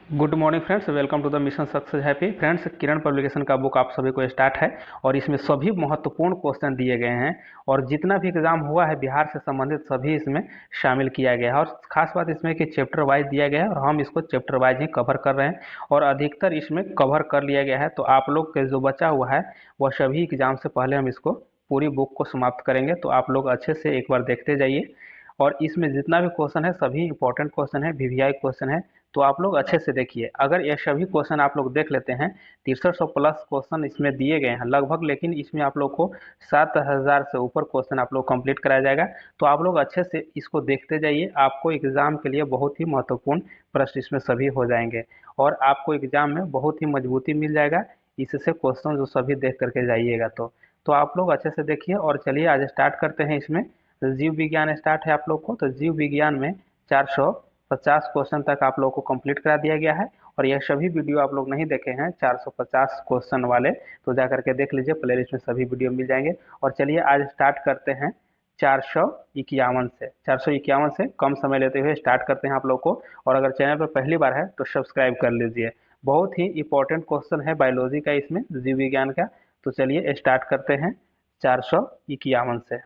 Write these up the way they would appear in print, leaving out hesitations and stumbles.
Good morning friends, welcome to the mission success happy. Friends, Kiran publication का book आप सभी को स्टार्ट है और इसमें सभी महत्वपूर्ण क्वेश्चन दिए गए हैं और जितना भी एग्जाम हुआ है बिहार से संबंधित सभी इसमें शामिल किया गया है। और खास बात इसमें कि चैप्टर वाइज दिया गया है और हम इसको चैप्टर वाइज ही कवर कर रहे हैं और अधिकतर इसमें कवर कर लिया गया है। तो आप लोग के जो बचा हुआ है वह सभी एग्जाम से पहले हम इसको पूरी बुक को समाप्त करेंगे, तो आप लोग अच्छे से एक बार देखते जाइए। और इसमें जितना भी क्वेश्चन है सभी इंपॉर्टेंट क्वेश्चन है, वीवीआई क्वेश्चन है, तो आप लोग अच्छे से देखिए। अगर ये सभी क्वेश्चन आप लोग देख लेते हैं, 6300 प्लस क्वेश्चन इसमें दिए गए हैं लगभग, लेकिन इसमें आप लोग को 7000 से ऊपर क्वेश्चन आप लोग कंप्लीट कराया जाएगा। तो आप लोग अच्छे से इसको देखते जाइए, आपको एग्जाम के लिए बहुत ही महत्वपूर्ण प्रश्न इसमें सभी हो जाएंगे और आपको एग्जाम में बहुत ही मजबूती मिल जाएगा इससे क्वेश्चन जो सभी देख करके जाइएगा। तो आप लोग अच्छे से देखिए और चलिए आज स्टार्ट करते हैं। इसमें जीव विज्ञान स्टार्ट है आप लोग को, तो जीव विज्ञान में 450 क्वेश्चन तक आप लोग को कंप्लीट करा दिया गया है और यह सभी वीडियो आप लोग नहीं देखे हैं 450 क्वेश्चन वाले, तो जा करके देख लीजिए, प्लेलिस्ट में सभी वीडियो मिल जाएंगे। और चलिए आज स्टार्ट करते हैं 451 से कम समय लेते हुए स्टार्ट करते हैं आप लोग को। और अगर चैनल पर पहली बार है तो सब्सक्राइब कर लीजिए, बहुत ही इंपॉर्टेंट क्वेश्चन है बायोलॉजी का इसमें, जीव विज्ञान का। तो चलिए स्टार्ट करते हैं 451 से।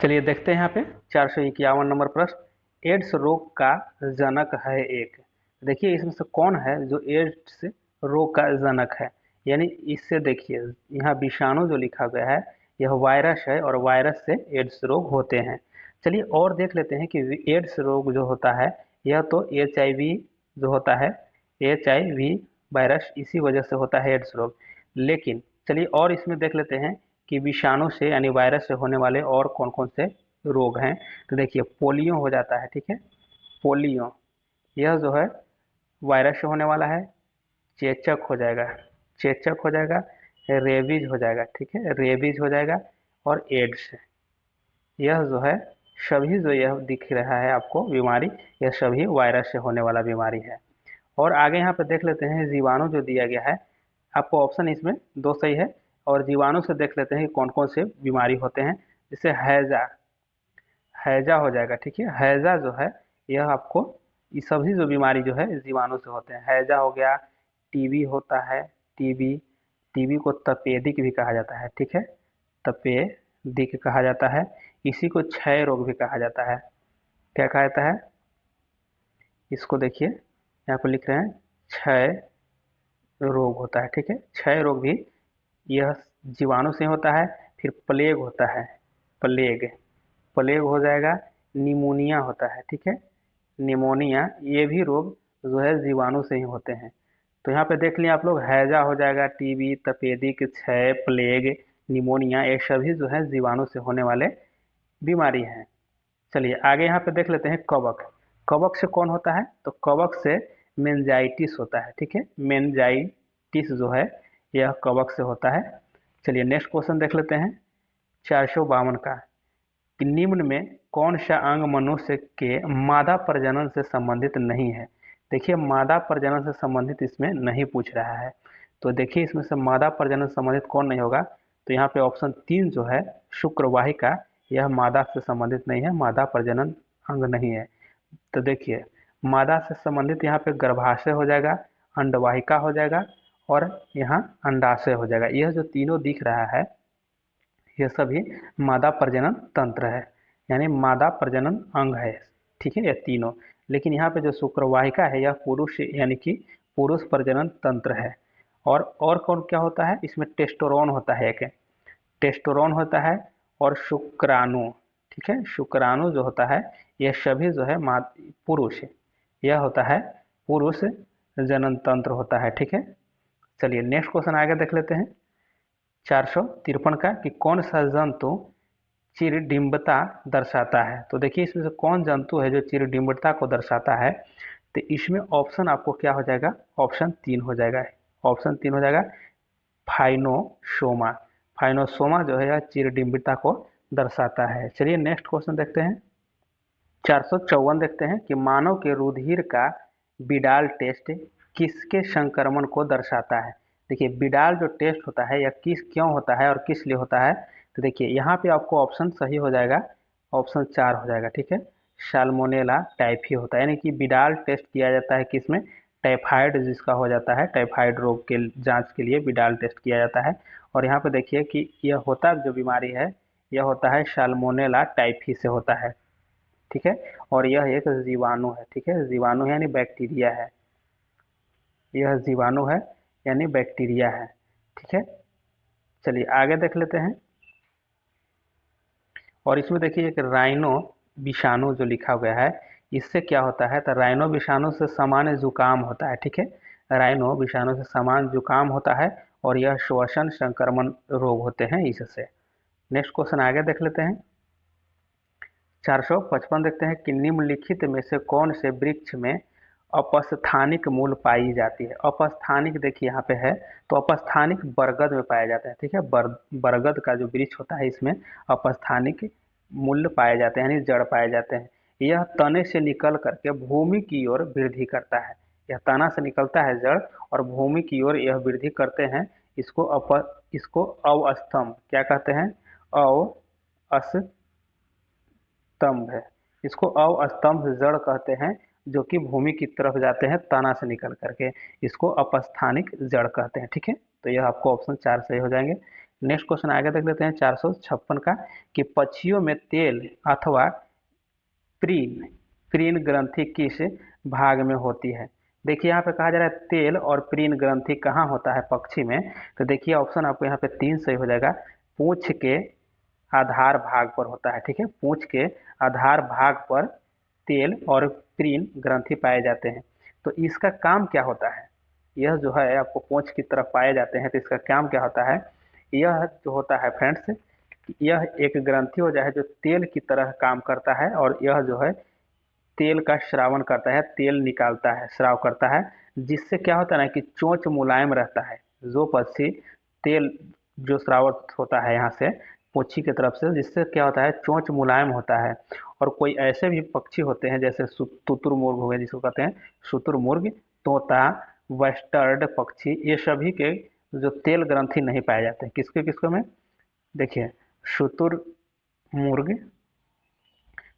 चलिए देखते हैं यहाँ पे 451 नंबर प्रश्न, एड्स रोग का जनक है एक। देखिए इसमें से कौन है जो एड्स रोग का जनक है, यानी इससे देखिए यहाँ विषाणु जो लिखा गया है यह वायरस है और वायरस से एड्स रोग होते हैं। चलिए और देख लेते हैं कि एड्स रोग जो होता है यह तो HIV जो होता है, HIV वायरस, इसी वजह से होता है एड्स रोग। लेकिन चलिए और इसमें देख लेते हैं कि विषाणु से यानी वायरस से होने वाले और कौन कौन से रोग हैं। तो देखिए पोलियो हो जाता है, ठीक है, पोलियो यह जो है वायरस से होने वाला है। चेचक हो जाएगा, चेचक हो जाएगा, रेबीज हो जाएगा, ठीक है, रेबीज हो जाएगा। और एड्स, यह जो है सभी जो यह दिख रहा है आपको बीमारी, यह सभी वायरस से होने वाला बीमारी है। और आगे यहाँ पे देख लेते हैं जीवाणु जो दिया गया है, आपको ऑप्शन इसमें दो सही है। और जीवाणु से देख लेते हैं कि कौन कौन से बीमारी होते हैं, जैसे हैजा, हैजा हो जाएगा, ठीक है, हैजा जो है यह आपको, ये सभी जो बीमारी जो है जीवाणु से होते हैं। हैजा हो गया, टीबी होता है, टीबी, टीबी को तपेदिक भी कहा जाता है, ठीक है, तपेदिक कहा जाता है। इसी को क्षय रोग भी कहा जाता है। क्या कहा जाता है इसको, देखिए यहाँ पर लिख रहे हैं क्षय रोग होता है, ठीक है, क्षय रोग भी यह जीवाणु से होता है। फिर प्लेग होता है, प्लेग, प्लेग हो जाएगा, निमोनिया होता है, ठीक है, निमोनिया, ये भी रोग जो है जीवाणु से ही होते हैं। तो यहाँ पे देख लिया आप लोग, हैजा हो जाएगा, टीबी, तपेदिक, क्षय, प्लेग, निमोनिया, ये सभी जो है जीवाणु से होने वाले बीमारी हैं। चलिए आगे यहाँ पे देख लेते हैं कवक। कवक से कौन होता है, तो कवक से मेंजाइटिस होता है, ठीक है, मेंजाइटिस जो है यह कवक से होता है। चलिए नेक्स्ट क्वेश्चन देख लेते हैं 452 का, कि निम्न में कौन सा अंग मनुष्य के मादा प्रजनन से संबंधित नहीं है। देखिए मादा प्रजनन से संबंधित इसमें नहीं पूछ रहा है, तो देखिए इसमें से मादा प्रजनन से संबंधित कौन नहीं होगा। तो यहाँ पे ऑप्शन 3 जो है शुक्रवाहिका, यह मादा से संबंधित नहीं है, मादा प्रजनन अंग नहीं है। तो देखिए मादा से संबंधित यहाँ पे गर्भाशय हो जाएगा, अंडवाहिका हो जाएगा और यहाँ अंडाशय हो जाएगा। यह जो तीनों दिख रहा है यह सभी मादा प्रजनन तंत्र है, यानी मादा प्रजनन अंग है, ठीक है, यह तीनों। लेकिन यहाँ पे जो शुक्रवाहिका है यह पुरुष यानी कि पुरुष प्रजनन तंत्र है। और कौन क्या होता है इसमें, टेस्टोरोन होता है, एक टेस्टोरोन होता है और शुक्राणु, ठीक है, शुक्राणु जो होता है यह सभी जो है पुरुष, यह होता है पुरुष जनन तंत्र होता है, ठीक है। चलिए नेक्स्ट क्वेश्चन आगे देख लेते हैं 453 का, कि कौन सा जंतु चिरडिम्बता दर्शाता है। तो देखिए इसमें से कौन जंतु है जो चिरडिम्बता को दर्शाता है। तो इसमें ऑप्शन आपको क्या हो जाएगा, ऑप्शन 3 हो जाएगा, ऑप्शन 3 हो जाएगा फाइनोसोमा। फाइनोसोमा जो है यह चिरडिम्बता को दर्शाता है। चलिए नेक्स्ट क्वेश्चन देखते हैं 454 देखते हैं, कि मानव के रुधिर का बिडाल टेस्ट किसके संक्रमण को दर्शाता है। देखिए बिडाल जो टेस्ट होता है यह क्यों होता है और किस लिए होता है। तो देखिए यहाँ पे आपको ऑप्शन सही हो जाएगा, ऑप्शन 4 हो जाएगा, ठीक है, साल्मोनेला टाइफी होता है, यानी कि बिडाल टेस्ट किया जाता है किसमें, टाइफाइड जिसका हो जाता है, टाइफाइड रोग के जांच के लिए बिडाल टेस्ट किया जाता है। और यहाँ पे देखिए कि यह होता जो बीमारी है यह होता है साल्मोनेला टाइफी से होता है, ठीक है। और यह एक जीवाणु है, ठीक है, जीवाणु है यानी बैक्टीरिया है, यह जीवाणु है यानी बैक्टीरिया है, ठीक है। चलिए आगे देख लेते हैं। और इसमें देखिए एक राइनो विषाणु जो लिखा हुआ है, इससे क्या होता है, तो राइनो विषाणु से सामान्य जुकाम होता है, ठीक है। राइनो विषाणु से सामान्य जुकाम होता है और यह श्वसन संक्रमण रोग होते हैं इससे। नेक्स्ट क्वेश्चन आगे देख लेते हैं। 455 देखते हैं कि निम्नलिखित में से कौन से वृक्ष में अपस्थानिक मूल पाई जाती है। अपस्थानिक देखिए यहाँ पे है, तो अपस्थानिक बरगद में पाया जाता है, ठीक है। बरगद का जो वृक्ष होता है इसमें अपस्थानिक मूल पाए जाते हैं, यानी जड़ पाए जाते हैं। यह तने से निकल करके भूमि की ओर वृद्धि करता है, यह तना से निकलता है जड़ और भूमि की ओर यह वृद्धि करते हैं। इसको अवस्तंभ क्या कहते हैं, अवस्तंभ है, इसको अवस्तंभ जड़ कहते हैं, जो कि भूमि की तरफ जाते हैं तना से निकल करके, इसको अपस्थानिक जड़ कहते हैं, ठीक है। तो यह आपको ऑप्शन 4 सही हो जाएंगे। नेक्स्ट क्वेश्चन आगे देख लेते हैं 456 का, कि पक्षियों में तेल अथवा प्रीन प्रीन ग्रंथि किस भाग में होती है। देखिए यहाँ पे कहा जा रहा है तेल और प्रीन ग्रंथि कहाँ होता है पक्षी में, तो देखिए ऑप्शन आपको यहाँ पे 3 सही हो जाएगा। पूंछ के आधार भाग पर होता है, ठीक है, पूंछ के आधार भाग पर तेल और प्रीन ग्रंथि पाए जाते हैं। तो इसका काम क्या होता है, यह जो है आपको पूंछ की तरफ पाए जाते हैं, तो इसका काम क्या होता है, यह जो होता है फ्रेंड्स, यह एक ग्रंथि हो जाए जो तेल की तरह काम करता है, और यह जो है तेल का श्रावण करता है, तेल निकालता है, स्राव करता है, जिससे क्या होता है ना कि चोंच मुलायम रहता है। जो पक्षी तेल जो स्रावित होता है यहाँ से पूंछी की तरफ से, जिससे क्या होता है चोंच मुलायम होता है। और कोई ऐसे भी पक्षी होते हैं जैसे तुतुरमुर्ग हो गए, जिसको कहते हैं शुतुरमुर्ग, तोता, वेस्टर्ड पक्षी, ये सभी के जो तेल ग्रंथि नहीं पाए जाते हैं। किसके किसको में, देखिए शुतुरमुर्ग,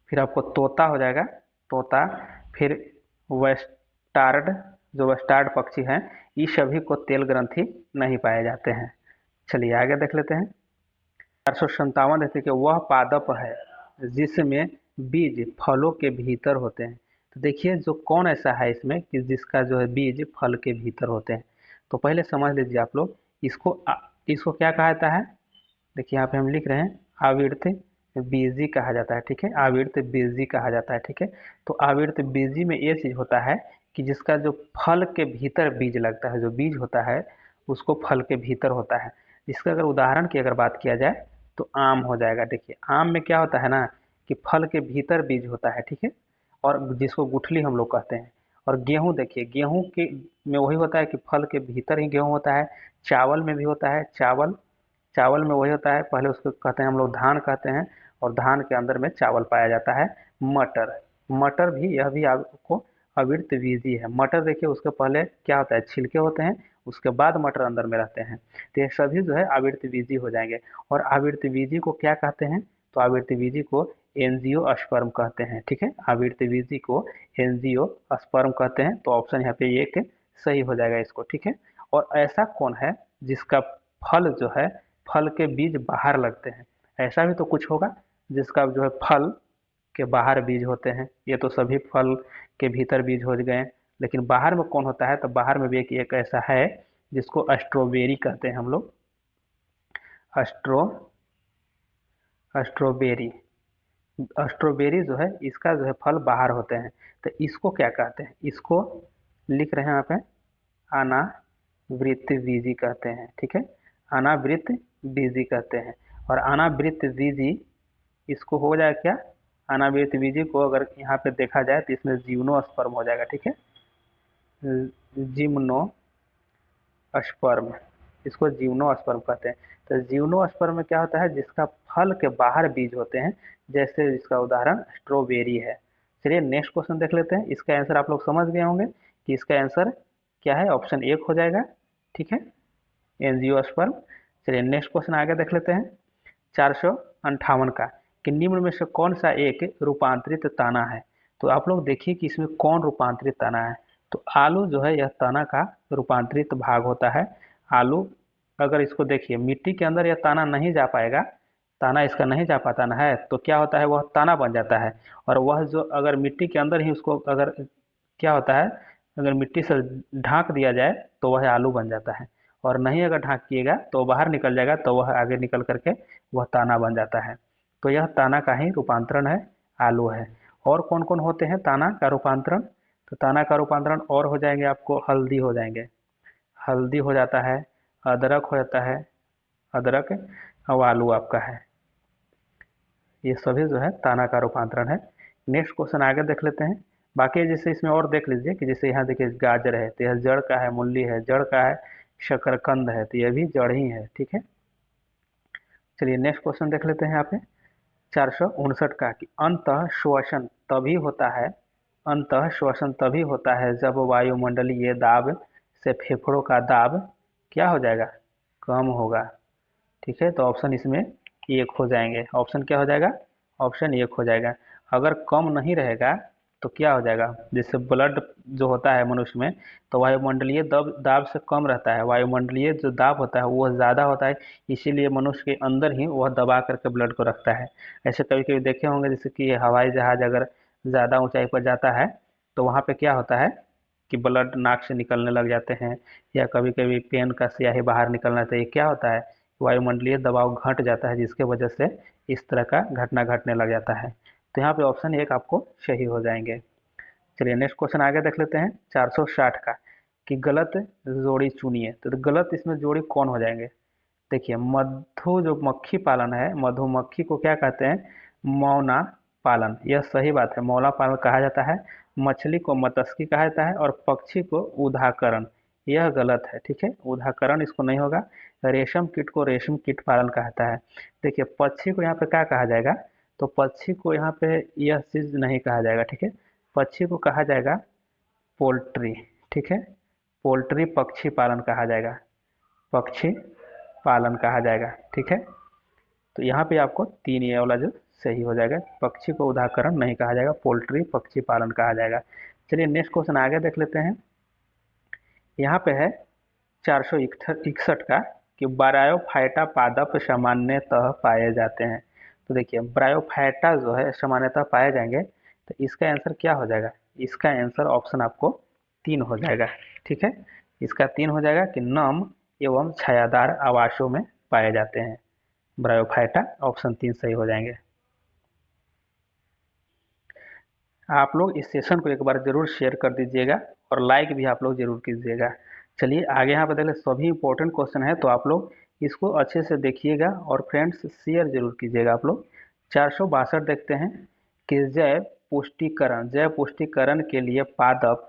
फिर आपको तोता हो जाएगा, तोता, फिर वेस्टार्ड, जो वेस्टार्ड पक्षी हैं, ये सभी को तेल ग्रंथि नहीं पाए जाते हैं। चलिए आगे देख लेते हैं। 457 देखते हैं कि वह पादप है जिसमें बीज फलों के भीतर होते हैं। तो देखिए जो कौन ऐसा है इसमें कि जिसका जो है बीज फल के भीतर होते हैं। तो पहले समझ लीजिए आप लोग इसको क्या कहा जाता है। देखिए यहाँ पे हम लिख रहे हैं आवृत्त बीजी कहा जाता है, ठीक है, आवृत्त बीजी कहा जाता है, ठीक है। तो आवृत्त बीजी में ये चीज होता है कि जिसका जो फल के भीतर बीज लगता है, जो बीज होता है उसको फल के भीतर होता है। इसका अगर उदाहरण की अगर बात किया जाए तो आम हो जाएगा। देखिए आम में क्या होता है ना कि फल के भीतर बीज होता है, ठीक है, और जिसको गुठली हम लोग कहते हैं। और गेहूं देखिए, गेहूं के में वही होता है कि फल के भीतर ही गेहूं होता है। चावल में भी होता है, चावल चावल में वही होता है, पहले उसको कहते हैं हम लोग धान कहते हैं, और धान के अंदर में चावल पाया जाता है। मटर, मटर भी यह भी आपको आवृत्त बीजी है। मटर देखिए उसके पहले क्या होता है, छिलके होते हैं, उसके बाद मटर अंदर में रहते हैं। तो ये सभी जो है आवृत्त बीजी हो जाएंगे। और आवृत्त बीजी को क्या कहते हैं, तो आवृत्त बीजी को एंजियोस्पर्म कहते हैं, ठीक है, आवृत्त बीजी को एंजियोस्पर्म कहते हैं। तो ऑप्शन यहाँ पे एक सही हो जाएगा इसको, ठीक है। और ऐसा कौन है जिसका फल जो है, फल के बीज बाहर लगते हैं, ऐसा भी तो कुछ होगा जिसका जो है फल के बाहर बीज होते हैं। ये तो सभी फल के भीतर बीज हो गए, लेकिन बाहर में कौन होता है, तो बाहर में भी एक ऐसा है जिसको स्ट्रॉबेरी कहते हैं हम लोग, स्ट्रो स्ट्रॉबेरी। स्ट्रॉबेरी जो है इसका जो है फल बाहर होते हैं। तो इसको क्या कहते हैं, इसको लिख रहे हैं यहाँ पे अनावृत बीजी कहते हैं, ठीक है, अनावृत बीजी कहते हैं। और अनावृत बीजी इसको हो जाए क्या, अनावृत बीजी को अगर यहाँ पे देखा जाए तो इसमें जिम्नोस्पर्म हो जाएगा, ठीक है, जिम्नोस्पर्म, इसको जिम्नोस्पर्म कहते हैं। तो जिम्नोस्पर्म में क्या होता है, जिसका फल के बाहर बीज होते हैं, जैसे इसका उदाहरण स्ट्रॉबेरी है। चलिए नेक्स्ट क्वेश्चन देख लेते हैं। इसका आंसर आप लोग समझ गए होंगे कि इसका आंसर क्या है, ऑप्शन 1 हो जाएगा, ठीक है, एंजियोस्पर्म। चलिए नेक्स्ट क्वेश्चन आगे देख लेते हैं 458 का, कि निम्न में से कौन सा एक रूपांतरित ताना है। तो आप लोग देखिए कि इसमें कौन रूपांतरित ताना है। तो आलू जो है यह ताना का रूपांतरित भाग होता है। आलू, अगर इसको देखिए मिट्टी के अंदर यह ताना नहीं जा पाएगा, ताना इसका नहीं जा पाता ना है, तो क्या होता है वह ताना बन जाता है। और वह जो अगर मिट्टी के अंदर ही उसको अगर क्या होता है, अगर मिट्टी से ढांक दिया जाए तो वह आलू बन जाता है। और नहीं अगर ढांकिएगा तो बाहर निकल जाएगा, तो वह आगे निकल करके वह ताना बन जाता है। तो यह ताना का ही रूपांतरण है, आलू है। और कौन कौन होते हैं ताना का रूपांतरण? तो ताना का रूपांतरण और हो जाएंगे आपको, हल्दी हो जाएंगे, हल्दी हो जाता है, अदरक हो जाता है, अदरक, और आलू आपका है। ये सभी जो है ताना का रूपांतरण है। नेक्स्ट क्वेश्चन आगे देख लेते हैं। बाकी जैसे इसमें और देख लीजिए कि जैसे यहाँ देखिए गाजर है तो यह जड़ का है, मूली है जड़ का है, शकरकंद है तो यह भी जड़ ही है, ठीक है। चलिए नेक्स्ट क्वेश्चन देख लेते हैं यहाँ पे 459 का, कि अंतः श्वसन तभी होता है, अंतः श्वसन तभी होता है जब वायुमंडलीय दाब से फेफड़ों का दाब क्या हो जाएगा, कम होगा, ठीक है। तो ऑप्शन इसमें एक हो जाएंगे, ऑप्शन क्या हो जाएगा, ऑप्शन एक हो जाएगा। अगर कम नहीं रहेगा तो क्या हो जाएगा, जैसे ब्लड जो होता है मनुष्य में, तो वायुमंडलीय दाब दाब से कम रहता है, वायुमंडलीय जो दाब होता है वो ज़्यादा होता है, इसीलिए मनुष्य के अंदर ही वह दबा करके ब्लड को रखता है। ऐसे कभी कभी देखे होंगे जैसे कि हवाई जहाज अगर ज़्यादा ऊंचाई पर जाता है तो वहाँ पे क्या होता है कि ब्लड नाक से निकलने लग जाते हैं, या कभी कभी पेन का स्याही बाहर निकलना चाहिए, क्या होता है वायुमंडलीय दबाव घट जाता है, जिसके वजह से इस तरह का घटना घटने लग जाता है। तो यहाँ पे ऑप्शन एक आपको सही हो जाएंगे। चलिए नेक्स्ट क्वेश्चन आगे देख लेते हैं 460 का, कि गलत जोड़ी चुनिए। तो गलत इसमें जोड़ी कौन हो जाएंगे? देखिए मधु जो मक्खी पालन है, मधुमक्खी को क्या कहते हैं, मौना पालन, यह सही बात है, मौना पालन कहा जाता है। मछली को मतस्की कहा जाता है और पक्षी को उदाहकरण, यह गलत है, ठीक है, उदाहकरण इसको नहीं होगा। रेशम कीट को रेशम कीट पालन कहता है। देखिए पक्षी को यहाँ पे क्या कहा जाएगा, तो पक्षी को यहाँ पे यह चीज नहीं कहा जाएगा, ठीक है। पक्षी को कहा जाएगा पोल्ट्री, ठीक है, पोल्ट्री पक्षी पालन कहा जाएगा, पक्षी पालन कहा जाएगा, ठीक है। तो यहाँ पे आपको तीन ये वाला जो सही हो जाएगा, पक्षी को उदाहरण नहीं कहा जाएगा, पोल्ट्री पक्षी पालन कहा जाएगा। चलिए नेक्स्ट क्वेश्चन आगे देख लेते हैं। यहाँ पे है 461 का, कि ब्रायोफाइटा पादप सामान्यतः पाए जाते हैं। तो देखिए ब्रायोफाइटा जो है सामान्यतः पाए जाएंगे, तो इसका आंसर क्या हो जाएगा, इसका आंसर ऑप्शन आपको 3 हो जाएगा, ठीक है। इसका 3 हो जाएगा कि नम एवं छायादार आवासों में पाए जाते हैं ब्रायोफाइटा, ऑप्शन 3 सही हो जाएंगे। आप लोग इस सेशन को एक बार जरूर शेयर कर दीजिएगा और लाइक भी आप लोग जरूर कीजिएगा। चलिए आगे यहाँ पर देख सभी इंपॉर्टेंट क्वेश्चन है, तो आप लोग इसको अच्छे से देखिएगा और फ्रेंड्स शेयर जरूर कीजिएगा आप लोग। 462 देखते हैं, कि जैव पुष्टिकरण के लिए पादप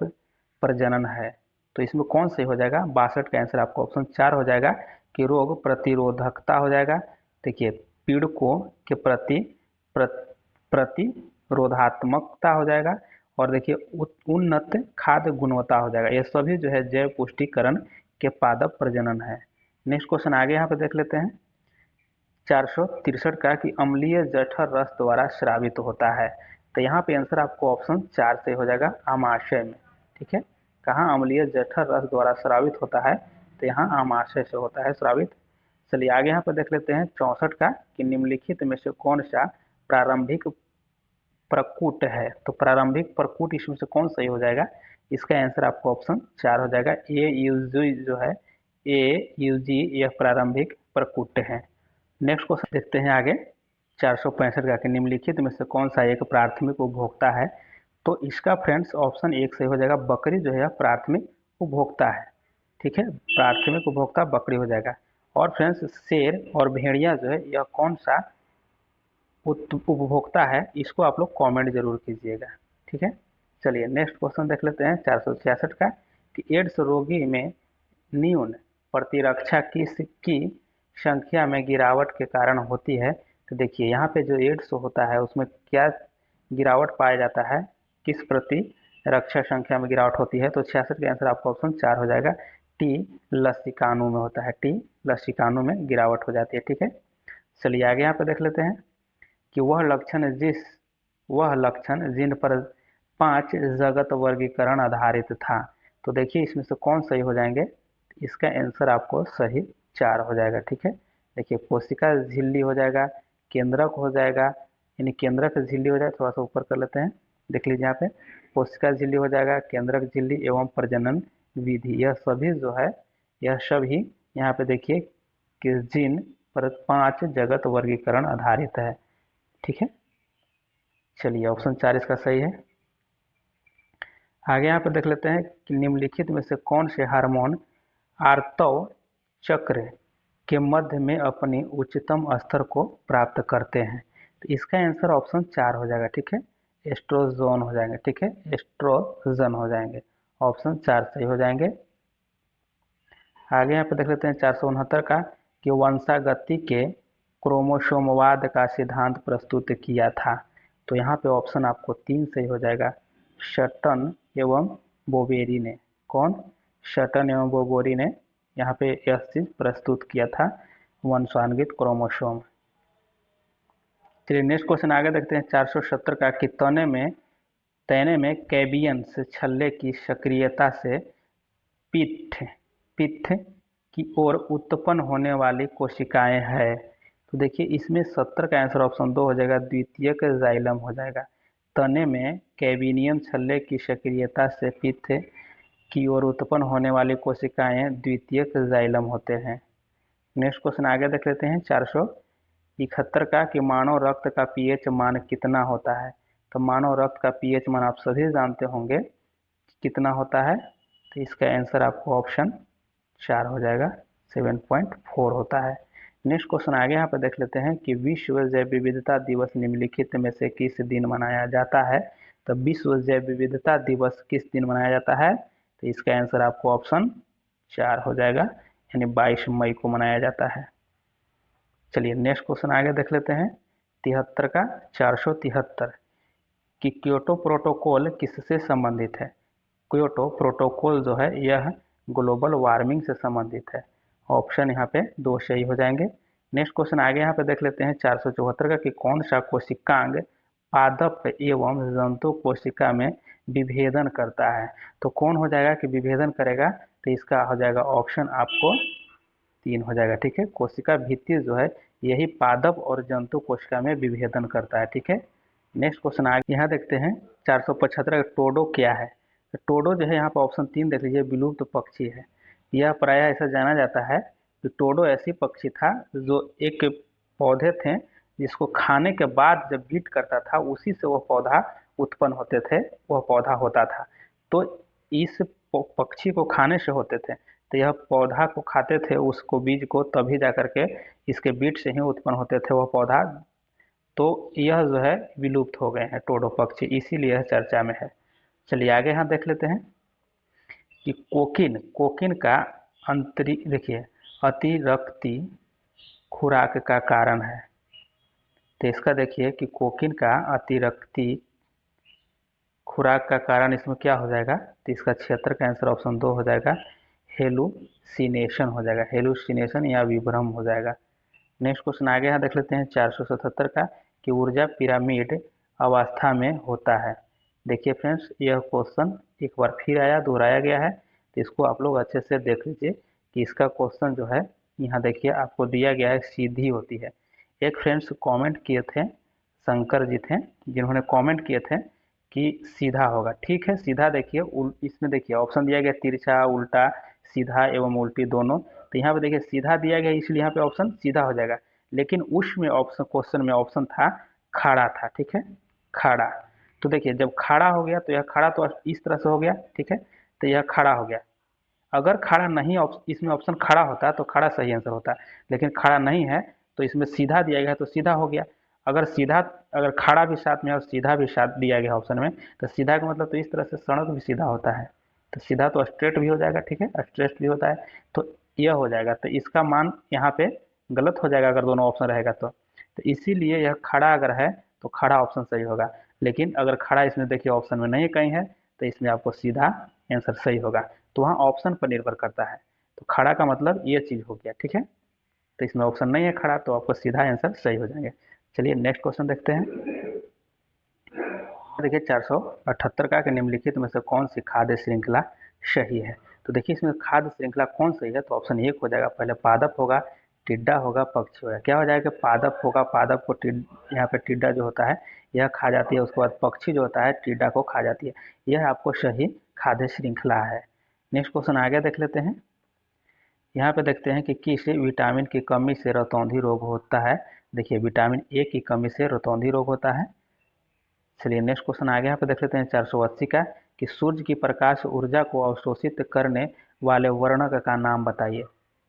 प्रजनन है। तो इसमें कौन सही हो जाएगा, 62 का आंसर आपको ऑप्शन 4 हो जाएगा, कि रोग प्रतिरोधकता हो जाएगा। देखिए पीड़कों के प्रति प्रतिरोधात्मकता हो जाएगा, और देखिए उन्नत खाद्य गुणवत्ता हो जाएगा। ये सभी जो है जैव पुष्टिकरण के पादप प्रजनन है। नेक्स्ट क्वेश्चन आगे यहाँ पे देख लेते हैं 463 का, कि अम्लीय जठर रस द्वारा स्रावित होता है। तो यहाँ पे आंसर आपको ऑप्शन 4 से हो जाएगा, आमाशय में, ठीक है। कहाँ अम्लीय जठर रस द्वारा स्रावित होता है, तो यहाँ आमाशय से होता है स्रावित। चलिए आगे यहाँ पर देख लेते हैं 64 का, कि निम्नलिखित में से कौन सा प्रारंभिक प्रकूट है। तो प्रारंभिक प्रकूट इसमें से कौन सही हो जाएगा, इसका आंसर आपको ऑप्शन 4 हो जाएगा, ए यूजी जो है, ए यूजी यह प्रारंभिक प्रकूट है। नेक्स्ट क्वेश्चन देखते हैं आगे 465 का, कि निम्नलिखित में से कौन सा एक प्राथमिक उपभोक्ता है। तो इसका फ्रेंड्स ऑप्शन 1 सही हो जाएगा, बकरी जो है प्राथमिक उपभोक्ता है, ठीक है, प्राथमिक उपभोक्ता बकरी हो जाएगा। और फ्रेंड्स शेर और भेड़िया जो है यह कौन सा उपभोक्ता है, इसको आप लोग कमेंट जरूर कीजिएगा, ठीक है। चलिए नेक्स्ट क्वेश्चन देख लेते हैं 466 का, कि एड्स रोगी में न्यून प्रतिरक्षा की संख्या में गिरावट के कारण होती है। तो देखिए यहाँ पे जो एड्स होता है उसमें क्या गिरावट पाया जाता है, किस प्रति रक्षा संख्या में गिरावट होती है। तो 66 का आंसर आपका ऑप्शन 4 हो जाएगा, टी लसिकानु में होता है, टी लसिकानु में गिरावट हो जाती है, ठीक है। चलिए आगे यहाँ पे देख लेते हैं कि वह लक्षण जिन पर 5 जगत वर्गीकरण आधारित था। तो देखिए इसमें से कौन सही हो जाएंगे, इसका आंसर आपको सही 4 हो जाएगा। ठीक है, देखिए कोशिका झिल्ली हो जाएगा, केंद्रक हो जाएगा, यानी केंद्रक झिल्ली हो जाएगा, थोड़ा सा ऊपर कर लेते हैं, देख लीजिए यहाँ पे कोशिका झिल्ली हो जाएगा, केंद्रक झिल्ली एवं प्रजनन विधि, यह सभी जो है यह सभी यहाँ पे देखिए कि जिन पर 5 जगत वर्गीकरण आधारित है। ठीक है, चलिए ऑप्शन 4 इसका सही है। आगे यहाँ पर देख लेते हैं कि निम्नलिखित में से कौन से हार्मोन आर्तव चक्र के मध्य में अपनी उच्चतम स्तर को प्राप्त करते हैं। तो इसका आंसर ऑप्शन 4 हो जाएगा। ठीक है, एस्ट्रोजोन हो जाएंगे। ठीक है, एस्ट्रोजन हो जाएंगे, ऑप्शन 4 सही हो जाएंगे। आगे यहाँ पे देख लेते हैं 469 का कि वंशागति के क्रोमोसोमवाद का सिद्धांत प्रस्तुत किया था। तो यहाँ पे ऑप्शन आपको 3 सही हो जाएगा, शटन एवं बोबेरी ने। कौन? शटन एवं बोबेरी ने यहाँ पे यह चीज प्रस्तुत किया था, वंशानुगत क्रोमोसोम। चलिए नेक्स्ट क्वेश्चन आगे देखते हैं 470 का कि तने में कैबियंस छल्ले की सक्रियता से पित्त की ओर उत्पन्न होने वाली कोशिकाएं है। तो देखिए इसमें 70 का आंसर ऑप्शन 2 हो जाएगा, द्वितीयक जाइलम हो जाएगा। तने में कैबिनियम छल्ले की सक्रियता से पित्त की ओर उत्पन्न होने वाली कोशिकाएं द्वितीयक जाइलम होते हैं। नेक्स्ट क्वेश्चन आगे देख लेते हैं 471 का कि मानव रक्त का पीएच मान कितना होता है। तो मानव रक्त का पीएच मान आप सभी जानते होंगे कितना होता है, तो इसका आंसर आपको ऑप्शन 4 हो जाएगा, 7.4 होता है। नेक्स्ट क्वेश्चन आगे यहाँ पे देख लेते हैं कि विश्व जैव विविधता दिवस निम्नलिखित में से किस दिन मनाया जाता है। तो विश्व जैव विविधता दिवस किस दिन मनाया जाता है, तो इसका आंसर आपको ऑप्शन 4 हो जाएगा, यानी 22 मई को मनाया जाता है। चलिए नेक्स्ट क्वेश्चन आगे देख लेते हैं 73 का 473 कि क्योटो प्रोटोकॉल किससे संबंधित है। क्योटो प्रोटोकॉल जो है यह ग्लोबल वार्मिंग से संबंधित है, ऑप्शन यहाँ पे 2 सही हो जाएंगे। नेक्स्ट क्वेश्चन आगे यहाँ पे देख लेते हैं 474 का कि कौन सा कोशिकांग पादप एवं जंतु कोशिका में विभेदन करता है। तो कौन हो जाएगा कि विभेदन करेगा, तो इसका हो जाएगा ऑप्शन आपको 3 हो जाएगा। ठीक है, कोशिका भित्ति जो है यही पादप और जंतु कोशिका में विभेदन करता है। ठीक है, नेक्स्ट क्वेश्चन आगे यहाँ देखते हैं 475 का टोडो क्या है। तो टोडो जो है यहाँ पर ऑप्शन 3 देख लीजिए, विलुप्त पक्षी है। यह प्रायः ऐसा जाना जाता है कि टोडो ऐसी पक्षी था जो एक पौधे थे जिसको खाने के बाद जब बीट करता था उसी से वह पौधा उत्पन्न होते थे, वह पौधा होता था। तो इस पक्षी को खाने से होते थे, तो यह पौधा को खाते थे उसको बीज को, तभी जा करके इसके बीट से ही उत्पन्न होते थे वह पौधा। तो यह जो है विलुप्त हो गए हैं टोडो पक्षी, इसीलिए यह चर्चा में है। चलिए आगे यहाँ देख लेते हैं कि कोकिन का देखिए अतिरक्ति खुराक का कारण है। तो इसका देखिए कि कोकिन का अतिरक्ति खुराक का कारण इसमें क्या हो जाएगा, तो इसका 76 का आंसर ऑप्शन 2 हो जाएगा, हेलुसिनेशन हो जाएगा, हेलुसिनेशन या विभ्रम हो जाएगा। नेक्स्ट क्वेश्चन आगे यहाँ देख लेते हैं 477 का कि ऊर्जा पिरामिड अवस्था में होता है। देखिए फ्रेंड्स यह क्वेश्चन एक बार फिर आया, दोहराया गया है, तो इसको आप लोग अच्छे से देख लीजिए कि इसका क्वेश्चन जो है यहाँ देखिए आपको दिया गया है सीधी होती है। एक फ्रेंड्स कमेंट किए थे, शंकर जी थे जिन्होंने कमेंट किए थे कि सीधा होगा। ठीक है, सीधा देखिए इसमें देखिए ऑप्शन दिया गया तिरछा, उल्टा, सीधा एवं उल्टी दोनों। तो यहाँ पे देखिए सीधा दिया गया इसलिए यहाँ पे ऑप्शन सीधा हो जाएगा, लेकिन उसमें ऑप्शन क्वेश्चन में ऑप्शन था खड़ा था। ठीक है, खड़ा। तो देखिए जब खड़ा हो गया तो यह खड़ा तो इस तरह से हो गया। ठीक है, तो यह खड़ा हो गया। अगर खड़ा नहीं इसमें ऑप्शन खड़ा होता तो खड़ा सही आंसर होता, लेकिन खड़ा नहीं है तो इसमें सीधा दिया गया तो सीधा हो गया। अगर खड़ा भी साथ में और सीधा भी साथ दिया गया ऑप्शन में, तो सीधा का मतलब तो इस तरह से सड़क भी सीधा होता है, तो सीधा तो स्ट्रेट भी हो जाएगा। ठीक है, स्ट्रेट भी होता है, तो यह हो जाएगा। तो इसका मान यहाँ पे गलत हो जाएगा अगर दोनों ऑप्शन रहेगा तो इसीलिए यह खड़ा अगर है तो खड़ा ऑप्शन सही होगा, लेकिन अगर खड़ा इसमें देखिए ऑप्शन में नहीं कहीं है तो इसमें आपको सीधा आंसर सही होगा। तो वहाँ ऑप्शन पर निर्भर करता है, तो खड़ा का मतलब ये चीज़ हो गया। ठीक है, तो इसमें ऑप्शन नहीं है खड़ा तो आपको सीधा आंसर सही हो जाएंगे। चलिए नेक्स्ट क्वेश्चन देखते हैं। देखिए 478 का कि निम्नलिखित में से कौन सी खाद्य श्रृंखला सही है। तो देखिए इसमें खाद्य श्रृंखला कौन सही है, तो ऑप्शन 1 हो जाएगा, पहले पादप होगा, टिड्डा होगा, पक्षी होगा। क्या हो जाएगा, पादप होगा, पादप को यहाँ पे टिड्डा जो होता है यह खा जाती है, उसके बाद पक्षी जो होता है टिड्डा को खा जाती है। यह आपको सही खाद्य श्रृंखला है। नेक्स्ट क्वेश्चन आगे देख लेते हैं। यहाँ पे देखते हैं कि किस विटामिन की कमी से रतौंधी रोग होता है। देखिए विटामिन ए की कमी से रतौंधी रोग होता है। चलिए नेक्स्ट क्वेश्चन आगे यहाँ पे देख लेते हैं 480 का कि सूर्य की प्रकाश ऊर्जा को अवशोषित करने वाले वर्णक का नाम बताइए।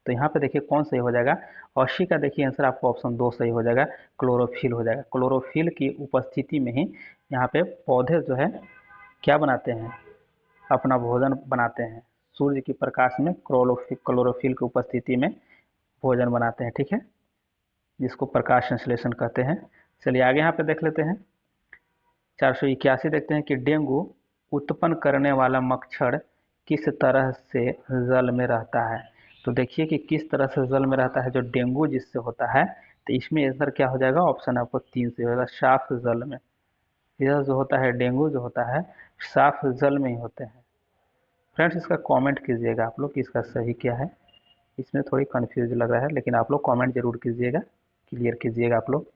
तो यहाँ पे देखिए कौन सही हो जाएगा, 80 का देखिए आंसर आपको ऑप्शन 2 सही हो जाएगा, क्लोरोफिल हो जाएगा। क्लोरोफिल की उपस्थिति में ही यहाँ पे पौधे जो है क्या बनाते हैं, अपना भोजन बनाते हैं। सूर्य की प्रकाश में क्लोरोफिल की उपस्थिति में भोजन बनाते हैं, ठीक है, जिसको प्रकाश संश्लेषण कहते हैं। चलिए आगे यहाँ पे देख लेते हैं 481 देखते हैं कि डेंगू उत्पन्न करने वाला मच्छर किस तरह से जल में रहता है। तो देखिए कि किस तरह से जल में रहता है जो डेंगू जिससे होता है, तो इसमें आंसर क्या हो जाएगा, ऑप्शन आपको 3 से होगा, साफ जल में। यह जो होता है डेंगू जो होता है साफ जल में ही होते हैं। फ्रेंड्स इसका कमेंट कीजिएगा आप लोग कि इसका सही क्या है, इसमें थोड़ी कन्फ्यूज लग रहा है, लेकिन आप लोग कमेंट जरूर कीजिएगा, क्लियर कीजिएगा आप लोग।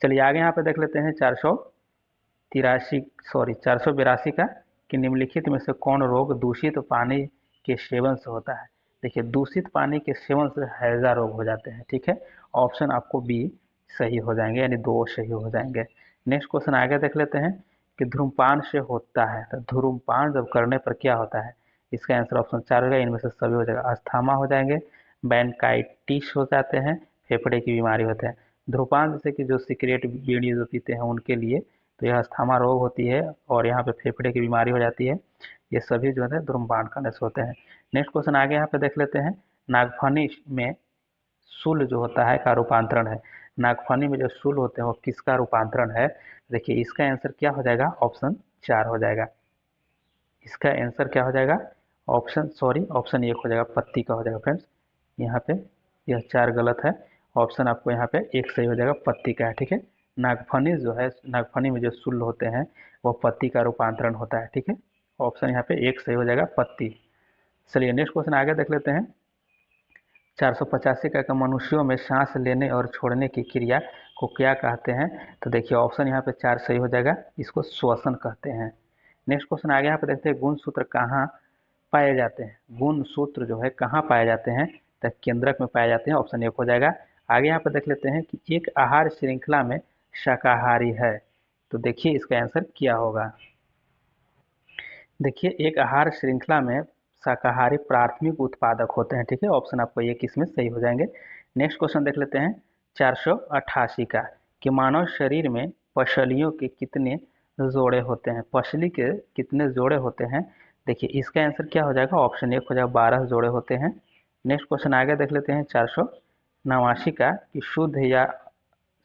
चलिए आगे यहाँ पे देख लेते हैं 482 का कि निम्नलिखित में से कौन रोग दूषित पानी के सेवन से होता है। देखिए दूषित पानी के सेवन से हैजा रोग हो जाते हैं, ठीक है। ऑप्शन आपको बी सही हो जाएंगे, यानी 2 सही हो जाएंगे। नेक्स्ट क्वेश्चन आगे देख लेते हैं कि धूम्रपान से होता है, तो धूम्रपान जब करने पर क्या होता है। इसका आंसर ऑप्शन 4 होगा, इनमें से सभी हो जाएगा। अस्थमा हो जाएंगे, ब्रोंकाइटिस हो जाते हैं, फेफड़े की बीमारी होते हैं। धूम्रपान जैसे कि जो सिगरेट बीड़ी जो पीते हैं उनके लिए तो यह अस्थमा रोग होती है और यहाँ पे फेफड़े की बीमारी हो जाती है। ये सभी जो है धूम्रपान करने से होते हैं। नेक्स्ट क्वेश्चन आगे यहाँ पे देख लेते हैं। नागफनी में शूल जो होता है का रूपांतरण है। नागफनी में जो शूल होते हैं वो किसका रूपांतरण है। देखिए इसका आंसर क्या हो जाएगा, ऑप्शन 4 हो जाएगा। इसका आंसर क्या हो जाएगा, ऑप्शन 1 हो जाएगा, पत्ती का हो जाएगा। फ्रेंड्स यहाँ पे यह 4 गलत है, ऑप्शन आपको यहाँ पे 1 सही हो जाएगा, पत्ती का है, ठीक है। नागफनी जो है, नागफनी में जो शूल होते हैं वो पत्ती का रूपांतरण होता है, ठीक है। ऑप्शन यहाँ पे 1 सही हो जाएगा, पत्ती। चलिए नेक्स्ट क्वेश्चन आगे देख लेते हैं 485 का मनुष्यों में सांस लेने और छोड़ने की क्रिया को क्या कहते हैं। तो देखिए ऑप्शन यहाँ पे 4 सही हो जाएगा, इसको श्वसन कहते हैं। नेक्स्ट क्वेश्चन आगे यहाँ पे देखते हैं गुणसूत्र कहाँ पाए जाते हैं। गुणसूत्र जो है कहाँ पाए जाते हैं, तो केंद्रक में पाए जाते हैं, ऑप्शन 1 हो जाएगा। आगे यहाँ पे देख लेते हैं कि एक आहार श्रृंखला में शाकाहारी है, तो देखिए इसका आंसर क्या होगा। देखिए एक आहार श्रृंखला में शाकाहारी प्राथमिक उत्पादक होते हैं, ठीक है। ऑप्शन आपको 1 इसमें सही हो जाएंगे। नेक्स्ट क्वेश्चन देख लेते हैं 488 का कि मानव शरीर में पसलियों के कितने जोड़े होते हैं। पसली के कितने जोड़े होते हैं, देखिए इसका आंसर क्या हो जाएगा, ऑप्शन 1 हो जाएगा, 12 जोड़े होते हैं। नेक्स्ट क्वेश्चन आगे देख लेते हैं 489 का कि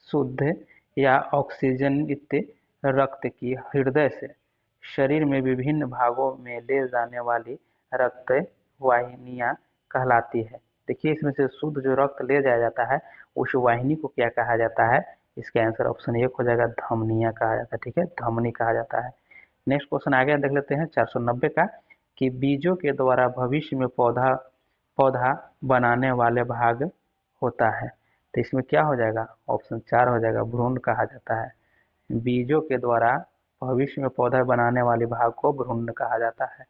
शुद्ध या ऑक्सीजनित रक्त की हृदय से शरीर में विभिन्न भागों में ले जाने वाली रक्त वाहिनियां कहलाती है। देखिए इसमें से शुद्ध जो रक्त ले जाया जाता है उस वाहिनी को क्या कहा जाता है। इसका आंसर ऑप्शन 1 हो जाएगा, धमनियां कहा जाता है, ठीक है, धमनी कहा जाता है। नेक्स्ट क्वेश्चन आगे देख लेते हैं 490 का कि बीजों के द्वारा भविष्य में पौधा बनाने वाले भाग होता है, तो इसमें क्या हो जाएगा, ऑप्शन 4 हो जाएगा, भ्रूण कहा जाता है। बीजों के द्वारा भविष्य में पौधा बनाने वाले भाग को भ्रूण कहा जाता है।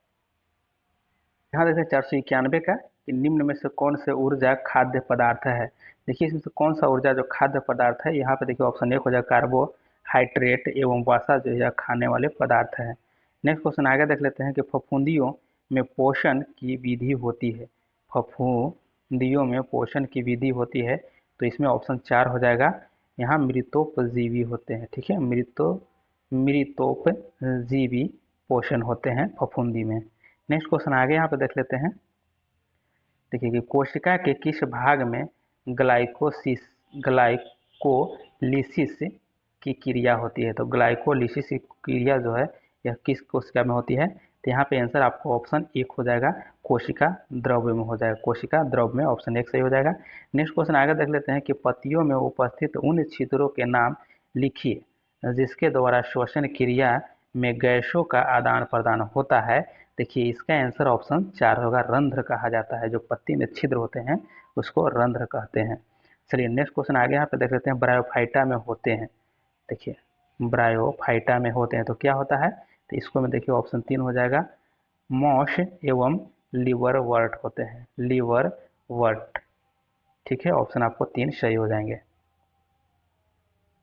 यहाँ देखते हैं 491 का कि निम्न में से कौन से ऊर्जा खाद्य पदार्थ है। देखिए इसमें से कौन सा ऊर्जा जो खाद्य पदार्थ है, यहाँ पे देखिए ऑप्शन 1 हो जाएगा, कार्बोहाइड्रेट एवं वसा जो है खाने वाले पदार्थ है। नेक्स्ट क्वेश्चन आगे देख लेते हैं कि फफूंदियों में पोषण की विधि होती है। फफूंदियों में पोषण की विधि होती है, तो इसमें ऑप्शन 4 हो जाएगा, यहाँ मृतोपजीवी होते हैं, ठीक है, मृतोपजीवी पोषण होते हैं फफूंदी में। नेक्स्ट क्वेश्चन आगे यहाँ पे देख लेते हैं। देखिए कि कोशिका के किस भाग में ग्लाइकोलिसिस की क्रिया होती है। तो ग्लाइकोलिसिस की क्रिया जो है यह किस कोशिका में होती है, तो यहाँ पे आंसर आपको ऑप्शन 1 हो जाएगा, कोशिका द्रव्य में हो जाएगा, कोशिका द्रव्य में ऑप्शन 1 सही हो जाएगा। नेक्स्ट क्वेश्चन आगे देख लेते हैं कि पत्तियों में उपस्थित उन छिद्रों के नाम लिखिए जिसके द्वारा श्वसन क्रिया में गैसों का आदान प्रदान होता है। देखिए इसका आंसर ऑप्शन 4 होगा, रंध्र कहा जाता है। जो पत्ती में छिद्र होते हैं उसको रंध्र कहते हैं। चलिए नेक्स्ट क्वेश्चन आगे यहाँ पे देख लेते हैं, ब्रायोफाइटा में होते हैं। देखिए ब्रायोफाइटा में होते हैं तो क्या होता है, तो इसको में देखिए ऑप्शन 3 हो जाएगा, मॉश एवं लीवर वर्ट होते हैं, लीवर वर्ट। ठीक है, ऑप्शन आपको 3 सही हो जाएंगे।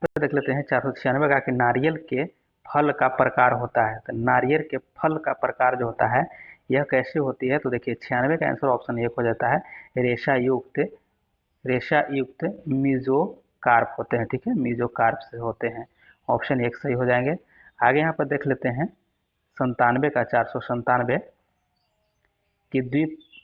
तो देख लेते हैं 496 का कि नारियल के फल का प्रकार होता है। तो नारियल के फल का प्रकार जो होता है यह कैसे होती है, तो देखिए 96 का आंसर ऑप्शन 1 हो जाता है, रेशा युक्त मीजोकार्प होते हैं। ठीक है, मीजोकार्प से होते हैं, ऑप्शन 1 सही हो जाएंगे। आगे यहाँ पर देख लेते हैं 97 का 497 कि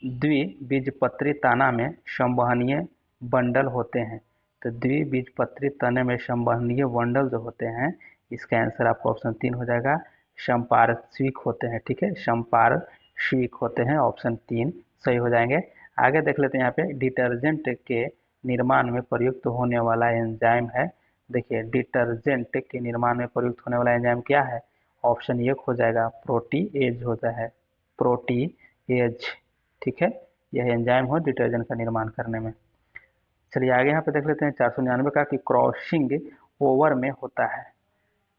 द्विबीजपत्री तना में संवहनीय बंडल होते हैं। तो द्विबीजपत्री तने में संवहनीय बंडल जो होते हैं इसका आंसर आपको ऑप्शन 3 हो जाएगा, संपार्श्विक होते हैं। ठीक है, संपार्श्विक होते हैं, ऑप्शन 3 सही हो जाएंगे। आगे देख लेते हैं यहाँ पे डिटर्जेंट के निर्माण में प्रयुक्त होने वाला एंजाइम है। देखिए डिटर्जेंट के निर्माण में प्रयुक्त होने वाला एंजाइम क्या है, ऑप्शन 1 हो जाएगा, प्रोटीएज होता है, प्रोटीएज। ठीक है, यह एंजाइम हो डिटर्जेंट का निर्माण करने में। चलिए आगे यहाँ पे देख लेते हैं 499 का कि क्रॉसिंग ओवर में होता है,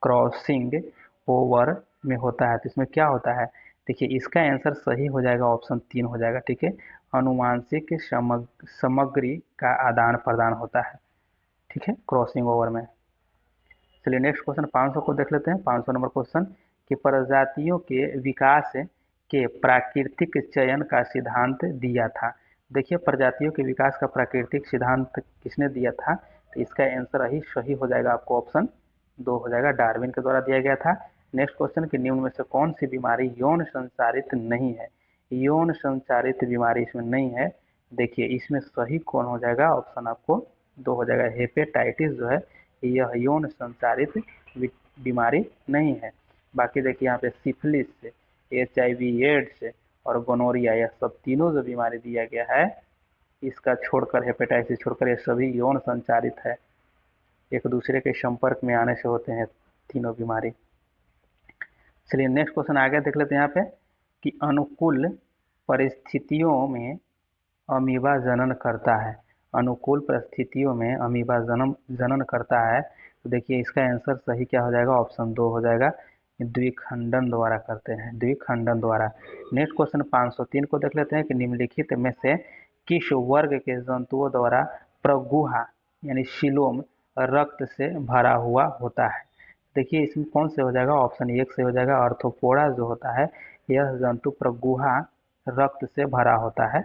क्रॉसिंग ओवर में होता है तो इसमें क्या होता है, देखिए इसका आंसर सही हो जाएगा, ऑप्शन 3 हो जाएगा। ठीक है, अनुवांशिक सामग्री का आदान प्रदान होता है। ठीक है, क्रॉसिंग ओवर में। चलिए नेक्स्ट क्वेश्चन 500 को देख लेते हैं, 500 नंबर क्वेश्चन कि प्रजातियों के विकास के प्राकृतिक चयन का सिद्धांत दिया था। देखिए प्रजातियों के विकास का प्राकृतिक सिद्धांत किसने दिया था, तो इसका आंसर ही सही हो जाएगा, आपको ऑप्शन 2 हो जाएगा, डार्विन के द्वारा दिया गया था। नेक्स्ट क्वेश्चन कि निम्न में से कौन सी बीमारी यौन संचारित नहीं है, यौन संचारित बीमारी इसमें नहीं है। देखिए इसमें सही कौन हो जाएगा, ऑप्शन आपको 2 हो जाएगा, हेपेटाइटिस जो है यह यौन संचारित बीमारी नहीं है। बाकी देखिए यहाँ पे सिफिलिस, HIV एड्स और गोनोरिया, यह सब तीनों जो बीमारी दिया गया है इसका छोड़कर, हेपेटाइटिस छोड़कर, ये सभी यौन संचारित है, एक दूसरे के संपर्क में आने से होते हैं तीनों बीमारी। चलिए नेक्स्ट क्वेश्चन आगे देख लेते हैं यहाँ पे कि अनुकूल परिस्थितियों में अमीबा जनन करता है, अनुकूल परिस्थितियों में अमीबा जनन करता है। तो देखिए इसका आंसर सही क्या हो जाएगा, ऑप्शन 2 हो जाएगा, द्विखंडन द्वारा करते हैं, द्विखंडन द्वारा। नेक्स्ट क्वेश्चन 503 को देख लेते हैं कि निम्नलिखित में से किस वर्ग के जंतुओं द्वारा प्रगुहा यानी शिलोम रक्त से भरा हुआ होता है। देखिए इसमें कौन से हो जाएगा, ऑप्शन 1 से हो जाएगा, आर्थ्रोपोडा जो होता है यह जंतु प्रगुहा रक्त से भरा होता है।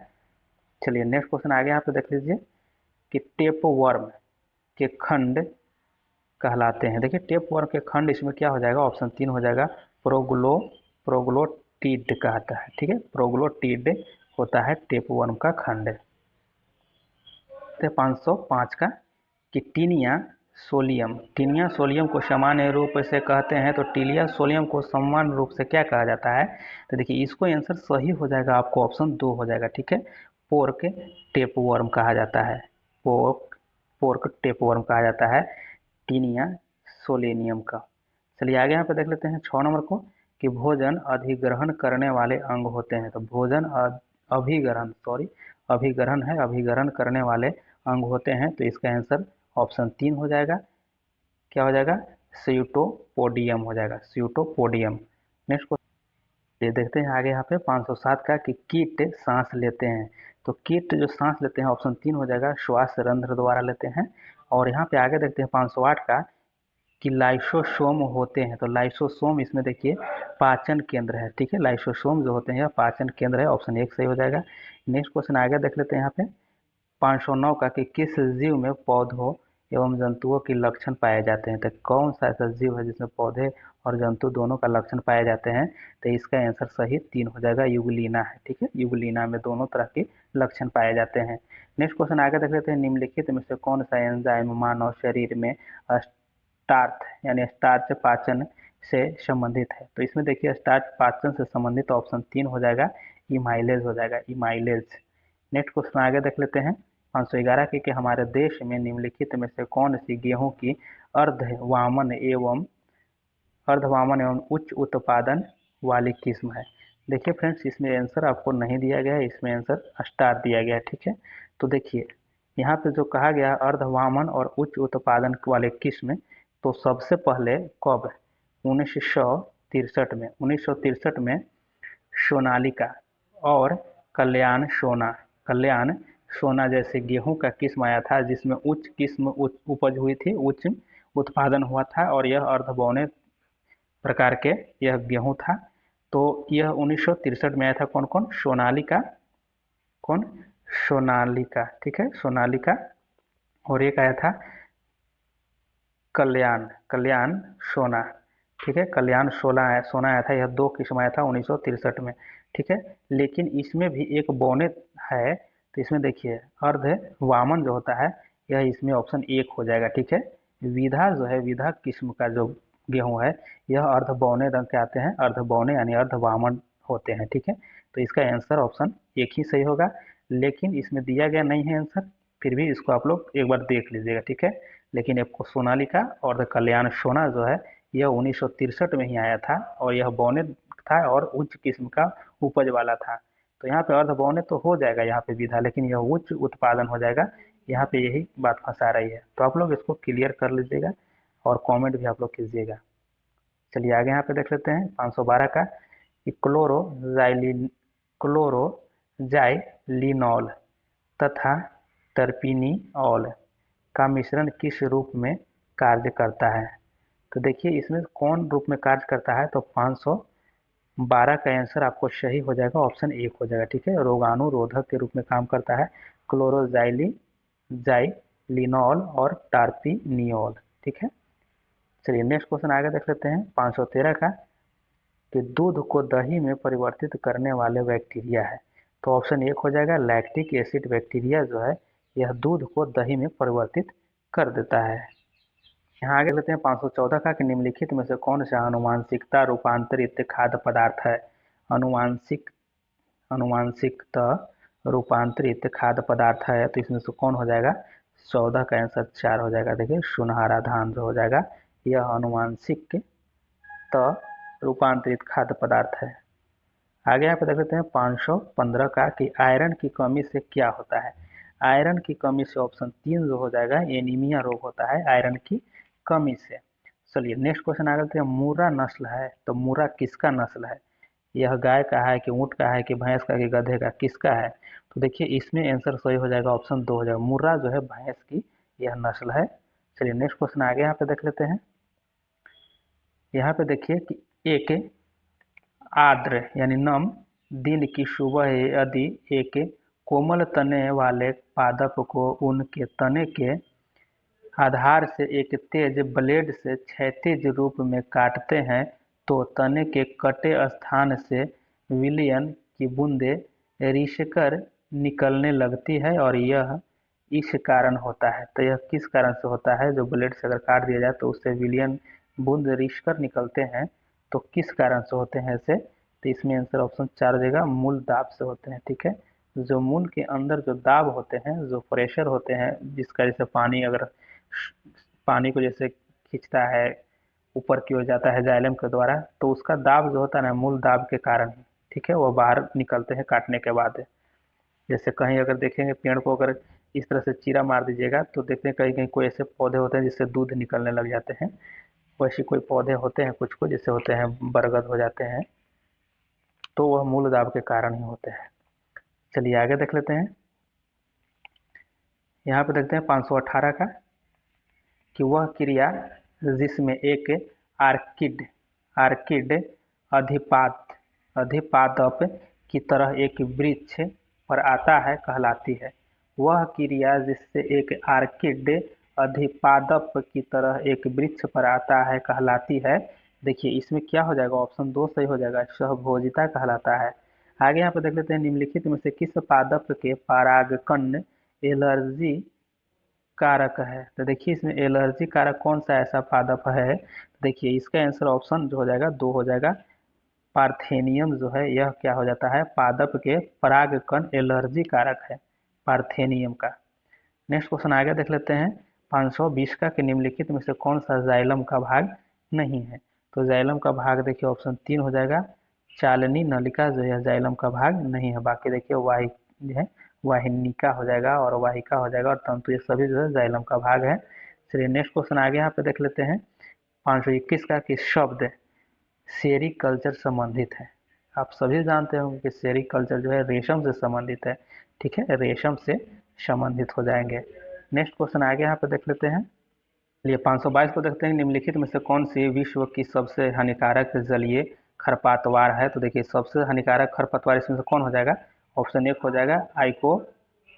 चलिए नेक्स्ट क्वेश्चन आगे यहाँ पे देख लीजिए कि टेपवर्म के खंड कहलाते हैं। देखिए टेपवर्म के खंड इसमें क्या हो जाएगा, ऑप्शन 3 हो जाएगा, प्रोग्लोटीड कहता है। ठीक है, प्रोग्लोटीड होता है टेपवर्म का खंड। तो 505 का कि टीनिया सोलियम को सामान्य रूप से कहते हैं, तो टीलिया सोलियम को सामान्य रूप से क्या कहा जाता है, तो देखिए इसको आंसर सही हो जाएगा, आपको ऑप्शन 2 हो जाएगा। ठीक है, पोर्क टेपवर्म कहा जाता है, पोर्क टेपवर्म कहा जाता है टीनिया सोलेनियम का। चलिए आगे यहाँ पे देख लेते हैं 6 नंबर को कि भोजन अधिग्रहण करने वाले अंग होते हैं। तो भोजन अभिग्रहण करने वाले अंग होते हैं, तो इसका आंसर ऑप्शन 3 हो जाएगा, क्या हो जाएगा, स्यूटोपोडियम हो जाएगा, स्यूटोपोडियम। नेक्स्ट ये देखते हैं आगे यहाँ पे 507 का कि कीट सांस लेते हैं। तो कीट जो सांस लेते हैं ऑप्शन 3 हो जाएगा, श्वास रंध्र द्वारा लेते हैं। और यहाँ पे आगे देखते हैं 508 का कि लाइसोसोम होते हैं। तो लाइसोसोम इसमें देखिए पाचन केंद्र है। ठीक है, लाइसोसोम जो होते हैं यह पाचन केंद्र है, ऑप्शन 1 सही हो जाएगा। नेक्स्ट क्वेश्चन आगे देख लेते हैं यहाँ पे 509 का कि किस जीव में पौधों एवं जंतुओं के लक्षण पाए जाते हैं। तो कौन सा ऐसा जीव है जिसमें पौधे और जंतु दोनों का लक्षण पाए जाते हैं, तो इसका आंसर सही 3 हो जाएगा, युगलीना है। ठीक है, युगलीना में दोनों तरह के लक्षण पाए जाते हैं। नेक्स्ट क्वेश्चन आगे देख लेते हैं, निम्नलिखित में से कौन सा एंजाइम मानव शरीर में स्टार्च यानी स्टार्च पाचन से संबंधित है। तो इसमें देखिए स्टार्च पाचन से संबंधित ऑप्शन 3 हो जाएगा, इमाइलेज हो जाएगा, इमाइलेज। नेक्स्ट क्वेश्चन आगे देख लेते हैं 511 कि हमारे देश में निम्नलिखित में से कौन सी गेहूं की अर्धवामन एवं उच्च उत्पादन वाली किस्म है। देखिए फ्रेंड्स, इसमें आंसर आपको नहीं दिया गया है, इसमें आंसर स्टार दिया गया है, ठीक है। तो देखिए यहाँ पे जो कहा गया अर्धवामन और उच्च उत्पादन वाले किस्म, तो सबसे पहले कब 1963 में सोनालिका और कल्याण सोना जैसे गेहूं का किस्म आया था, जिसमें उच्च किस्म उपज हुई थी, उच्च उत्पादन हुआ था, और यह अर्धबौने प्रकार के यह गेहूं था। तो यह 1963 में आया था। कौन कौन? सोनालिका, कौन? सोनालिका, ठीक है, सोनालिका। और एक आया था कल्याण सोना, ठीक है, कल्याण सोना आया था। यह दो किस्म आया था 1963 में, ठीक है। लेकिन इसमें भी एक बौने है, तो इसमें देखिए अर्ध वामन जो होता है यह इसमें ऑप्शन 1 हो जाएगा, ठीक है। विधा जो है, विधा किस्म का जो गेहूं है यह अर्ध बौने रंग के आते हैं, अर्ध बौने यानी अर्ध वामन होते हैं, ठीक है। तो इसका आंसर ऑप्शन 1 ही सही होगा, लेकिन इसमें दिया गया नहीं है आंसर, फिर भी इसको आप लोग एक बार देख लीजिएगा, ठीक है। लेकिन आपको सोनालिका और कल्याण सोना जो है यह 1963 में ही आया था, और यह बौने था और उच्च किस्म का उपज वाला था। तो यहाँ पे अर्ध बौने तो हो जाएगा यहाँ पे विधा, लेकिन यह उच्च उत्पादन हो जाएगा, यहाँ पे यही बात फंसा रही है। तो आप लोग इसको क्लियर कर लीजिएगा और कमेंट भी आप लोग कीजिएगा। चलिए आगे यहाँ पे देख लेते हैं 512 का कि क्लोरोजाइलिनॉल तथा टर्पिनिऑल का मिश्रण किस रूप में कार्य करता है। तो देखिए इसमें कौन रूप में कार्य करता है, तो 512 का आंसर आपको सही हो जाएगा, ऑप्शन 1 हो जाएगा, ठीक है। रोगाणुरोधक के रूप में काम करता है क्लोरोजाइलिनॉल और टार्पिनियोल, ठीक है। चलिए नेक्स्ट क्वेश्चन आगे देख लेते हैं 513 का कि दूध को दही में परिवर्तित करने वाले बैक्टीरिया है। तो ऑप्शन 1 हो जाएगा लैक्टिक एसिड बैक्टीरिया जो है यह दूध को दही में परिवर्तित कर देता है। यहाँ आगे लेते हैं 514 का कि निम्नलिखित में से कौन सा अनुवांशिकता रूपांतरित खाद्य पदार्थ है। अनुवांशिकता रूपांतरित खाद्य पदार्थ है, तो इसमें से कौन हो जाएगा? 14 का आंसर 4 हो जाएगा। देखिए सुनहरा धान जो हो जाएगा यह अनुवांशिक रूपांतरित खाद्य पदार्थ है। आगे यहाँ पे देख लेते हैं 515 का कि आयरन की कमी से क्या होता है। आयरन की कमी से ऑप्शन 3 जो हो जाएगा एनीमिया रोग होता है आयरन की कमी से। चलिए नेक्स्ट क्वेश्चन आगे चलते हैं। मुर्रा नस्ल है, तो मुर्रा किसका नस्ल है? यह गाय का है कि ऊँट का है कि भैंस का कि गधे का, किसका है? तो देखिए इसमें आंसर सही हो जाएगा, ऑप्शन 2 हो जाएगा। मुर्रा जो है भैंस की यह नस्ल है। चलिए नेक्स्ट क्वेश्चन आगे यहाँ पे देख लेते हैं। यहाँ पे देखिए कि एक आर्द्र यानी नम दिन की सुबह यदि एक कोमल तने वाले पादप को उनके तने के आधार से एक तेज ब्लेड से क्षैतिज रूप में काटते हैं, तो तने के कटे स्थान से विलयन की बूंदें रिसकर निकलने लगती है, और यह इस कारण होता है। तो यह किस कारण से होता है? जो ब्लेड से अगर काट दिया जाए तो उससे विलयन बूंद रिसकर निकलते हैं, तो किस कारण से होते हैं ऐसे? तो इसमें आंसर ऑप्शन 4 हो जाएगा, मूल दाब से होते हैं, ठीक है। जो मूल के अंदर जो दाब होते हैं, जो प्रेशर होते हैं, जिसका जैसे पानी को जैसे खींचता है ऊपर की ओर जाता है जाइलम के द्वारा, तो उसका दाब जो होता है ना मूल दाब के कारण ही, ठीक है, वो बाहर निकलते हैं काटने के बाद। जैसे कहीं अगर देखेंगे पेड़ को अगर इस तरह से चीरा मार दीजिएगा तो देखते हैं कहीं कहीं कोई ऐसे पौधे होते हैं जिससे दूध निकलने लग जाते हैं। वैसे कोई पौधे होते हैं कुछ को जैसे होते हैं बरगद हो जाते हैं, तो वह मूल दाब के कारण ही होते हैं। चलिए आगे देख लेते हैं। यहाँ पे देखते हैं 518 का कि वह क्रिया जिसमें एक आर्किड अधिपादप की तरह एक वृक्ष पर आता है कहलाती है। वह क्रिया जिससे एक आर्किड अधिपादप की तरह एक वृक्ष पर आता है कहलाती है। देखिए इसमें क्या हो जाएगा? ऑप्शन 2 सही हो जाएगा, सहभोजिता कहलाता है। आगे यहाँ पे देख लेते हैं निम्नलिखित में से किस पादप के परागकण एलर्जी कारक है। तो देखिए इसमें एलर्जी कारक कौन सा ऐसा पादप है, तो देखिए इसका आंसर ऑप्शन जो हो जाएगा 2 हो जाएगा। पार्थेनियम जो है यह क्या हो जाता है, पादप के परागकण एलर्जी कारक है पार्थेनियम का। नेक्स्ट क्वेश्चन आगे देख लेते हैं। 520 का कि निम्नलिखित में से कौन सा जाइलम का भाग नहीं है। तो जाइलम का भाग देखिए ऑप्शन 3 हो जाएगा। चालनी नलिका जो है जाइलम का भाग नहीं है। बाकी देखिए वाही जो है वाहिनिका हो जाएगा और वाहिका हो जाएगा और तंतु, ये सभी जो है जाइलम का भाग है। चलिए नेक्स्ट क्वेश्चन आगे यहाँ पे देख लेते हैं। 521 का कि शब्द सेरीकल्चर संबंधित है। आप सभी जानते होंगे कि सेरीकल्चर जो है रेशम से संबंधित है। ठीक है, रेशम से संबंधित हो जाएंगे। नेक्स्ट क्वेश्चन आगे यहाँ पे देख लेते हैं। चलिए 522 को देखते हैं। निम्नलिखित में से कौन सी विश्व की सबसे हानिकारक जलीय खरपतवार है। तो देखिए सबसे हानिकारक खरपतवार इसमें से कौन हो जाएगा, ऑप्शन 1 हो जाएगा आइको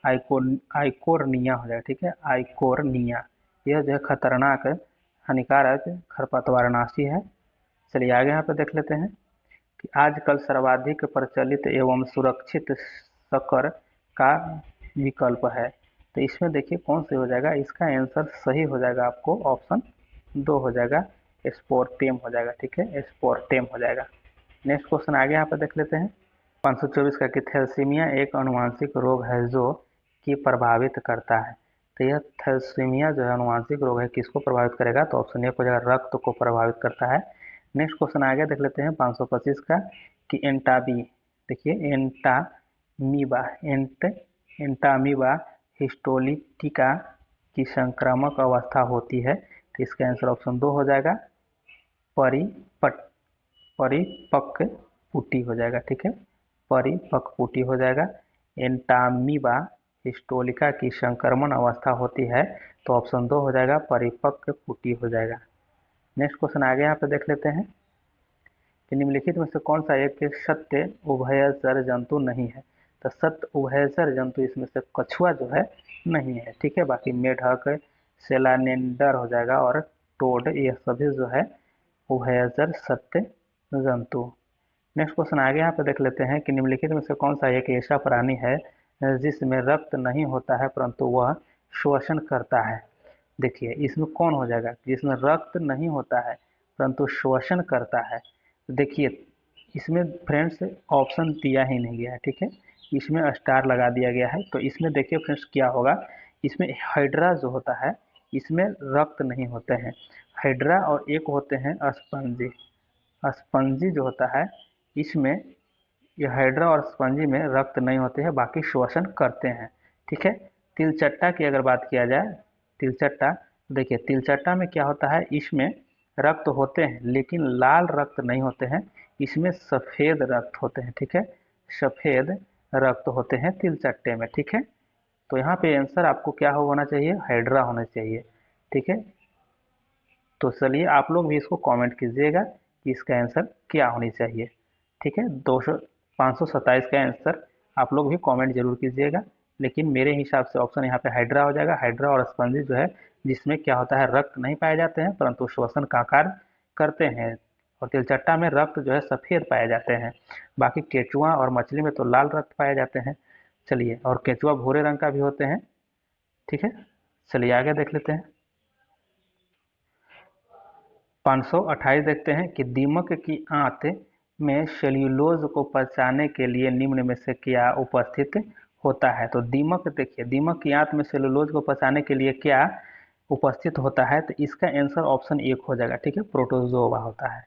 आइकोरनिया हो जाएगा। ठीक है, आइकोरनिया, यह जो है खतरनाक हानिकारक खरपतवारनाशी है। चलिए आगे यहाँ पे देख लेते हैं कि आजकल सर्वाधिक प्रचलित एवं सुरक्षित शक्कर का विकल्प है। तो इसमें देखिए कौन से हो जाएगा, इसका आंसर सही हो जाएगा आपको ऑप्शन 2 हो जाएगा, स्पोर्टेम हो जाएगा। ठीक है, स्पोर्टेम हो जाएगा। नेक्स्ट क्वेश्चन आगे यहाँ पे देख लेते हैं। 524 का कि थैलेसीमिया एक अनुवांशिक रोग है जो कि प्रभावित करता है। तो यह थैलेसीमिया जो है अनुवांशिक रोग है, किसको प्रभावित करेगा, तो ऑप्शन 1 हो जाएगा, रक्त को प्रभावित करता है। नेक्स्ट क्वेश्चन आगे देख लेते हैं 525 का कि एंटाबी, देखिए एंटामीबा हिस्टोलिटिका की संक्रामक अवस्था होती है। तो इसका आंसर ऑप्शन 2 हो जाएगा, परिपट परिपक्व पुटी हो जाएगा। ठीक है, परिपक्व पुटी हो जाएगा। एंटामीबा हिस्टोलिका की संक्रमण अवस्था होती है, तो ऑप्शन 2 हो जाएगा, परिपक्व पुटी हो जाएगा। नेक्स्ट क्वेश्चन आगे यहाँ पे देख लेते हैं कि निम्नलिखित में से कौन सा एक सत्य उभयचर जंतु नहीं है। तो सत्य उभयचर जंतु इसमें से कछुआ जो है नहीं है। ठीक है, बाकी मेढक, सेलानेंडर हो जाएगा और टोड, ये सभी जो है उभयचर सत्य जंतु। नेक्स्ट क्वेश्चन आगे यहाँ पे देख लेते हैं कि निम्नलिखित में से कौन सा एक ऐसा प्राणी है जिसमें रक्त नहीं होता है परंतु वह श्वसन करता है। देखिए इसमें कौन हो जाएगा, जिसमें रक्त नहीं होता है परंतु श्वसन करता है। देखिए इसमें फ्रेंड्स ऑप्शन दिया ही नहीं गया है। ठीक है, इसमें स्टार लगा दिया गया है। तो इसमें देखिए फ्रेंड्स क्या होगा, इसमें हाइड्रा जो होता है इसमें रक्त नहीं होते हैं, हाइड्रा, और एक होते हैं स्पंजी। स्पंजी जो होता है इसमें ये हाइड्रा और स्पंजी में रक्त नहीं होते हैं, बाकी श्वसन करते हैं। ठीक है, तिलचट्टा की अगर बात किया जाए, तिलचट्टा, देखिए तिलचट्टा में क्या होता है, इसमें रक्त होते हैं लेकिन लाल रक्त नहीं होते हैं, इसमें सफ़ेद रक्त होते हैं। ठीक है, सफ़ेद रक्त होते हैं तिलचट्टे में। ठीक है, तो यहाँ पे आंसर आपको क्या होना चाहिए, हाइड्रा होना चाहिए। ठीक है, तो चलिए आप लोग भी इसको कमेंट कीजिएगा कि इसका आंसर क्या होनी चाहिए। ठीक है, 527 का आंसर आप लोग भी कमेंट जरूर कीजिएगा। लेकिन मेरे हिसाब से ऑप्शन यहाँ पे हाइड्रा हो जाएगा। हाइड्रा और स्पंजी जो है जिसमें क्या होता है, रक्त नहीं पाए जाते हैं परंतु श्वसन का कार्य करते हैं, और तिलचट्टा में रक्त जो है सफ़ेद पाए जाते हैं। बाकी केचुआ और मछली में तो लाल रक्त पाए जाते हैं। चलिए, और केचुआ भूरे रंग का भी होते हैं। ठीक है, चलिए आगे देख लेते हैं। 528 देखते हैं कि दीमक की आंत में सेल्यूलोज को पचाने के लिए निम्न में से क्या उपस्थित होता है। तो दीमक, देखिए दीमक की आंत में सेल्यूलोज को पचाने के लिए क्या उपस्थित होता है, तो इसका आंसर ऑप्शन 1 हो जाएगा। ठीक है, प्रोटोजोवा होता है,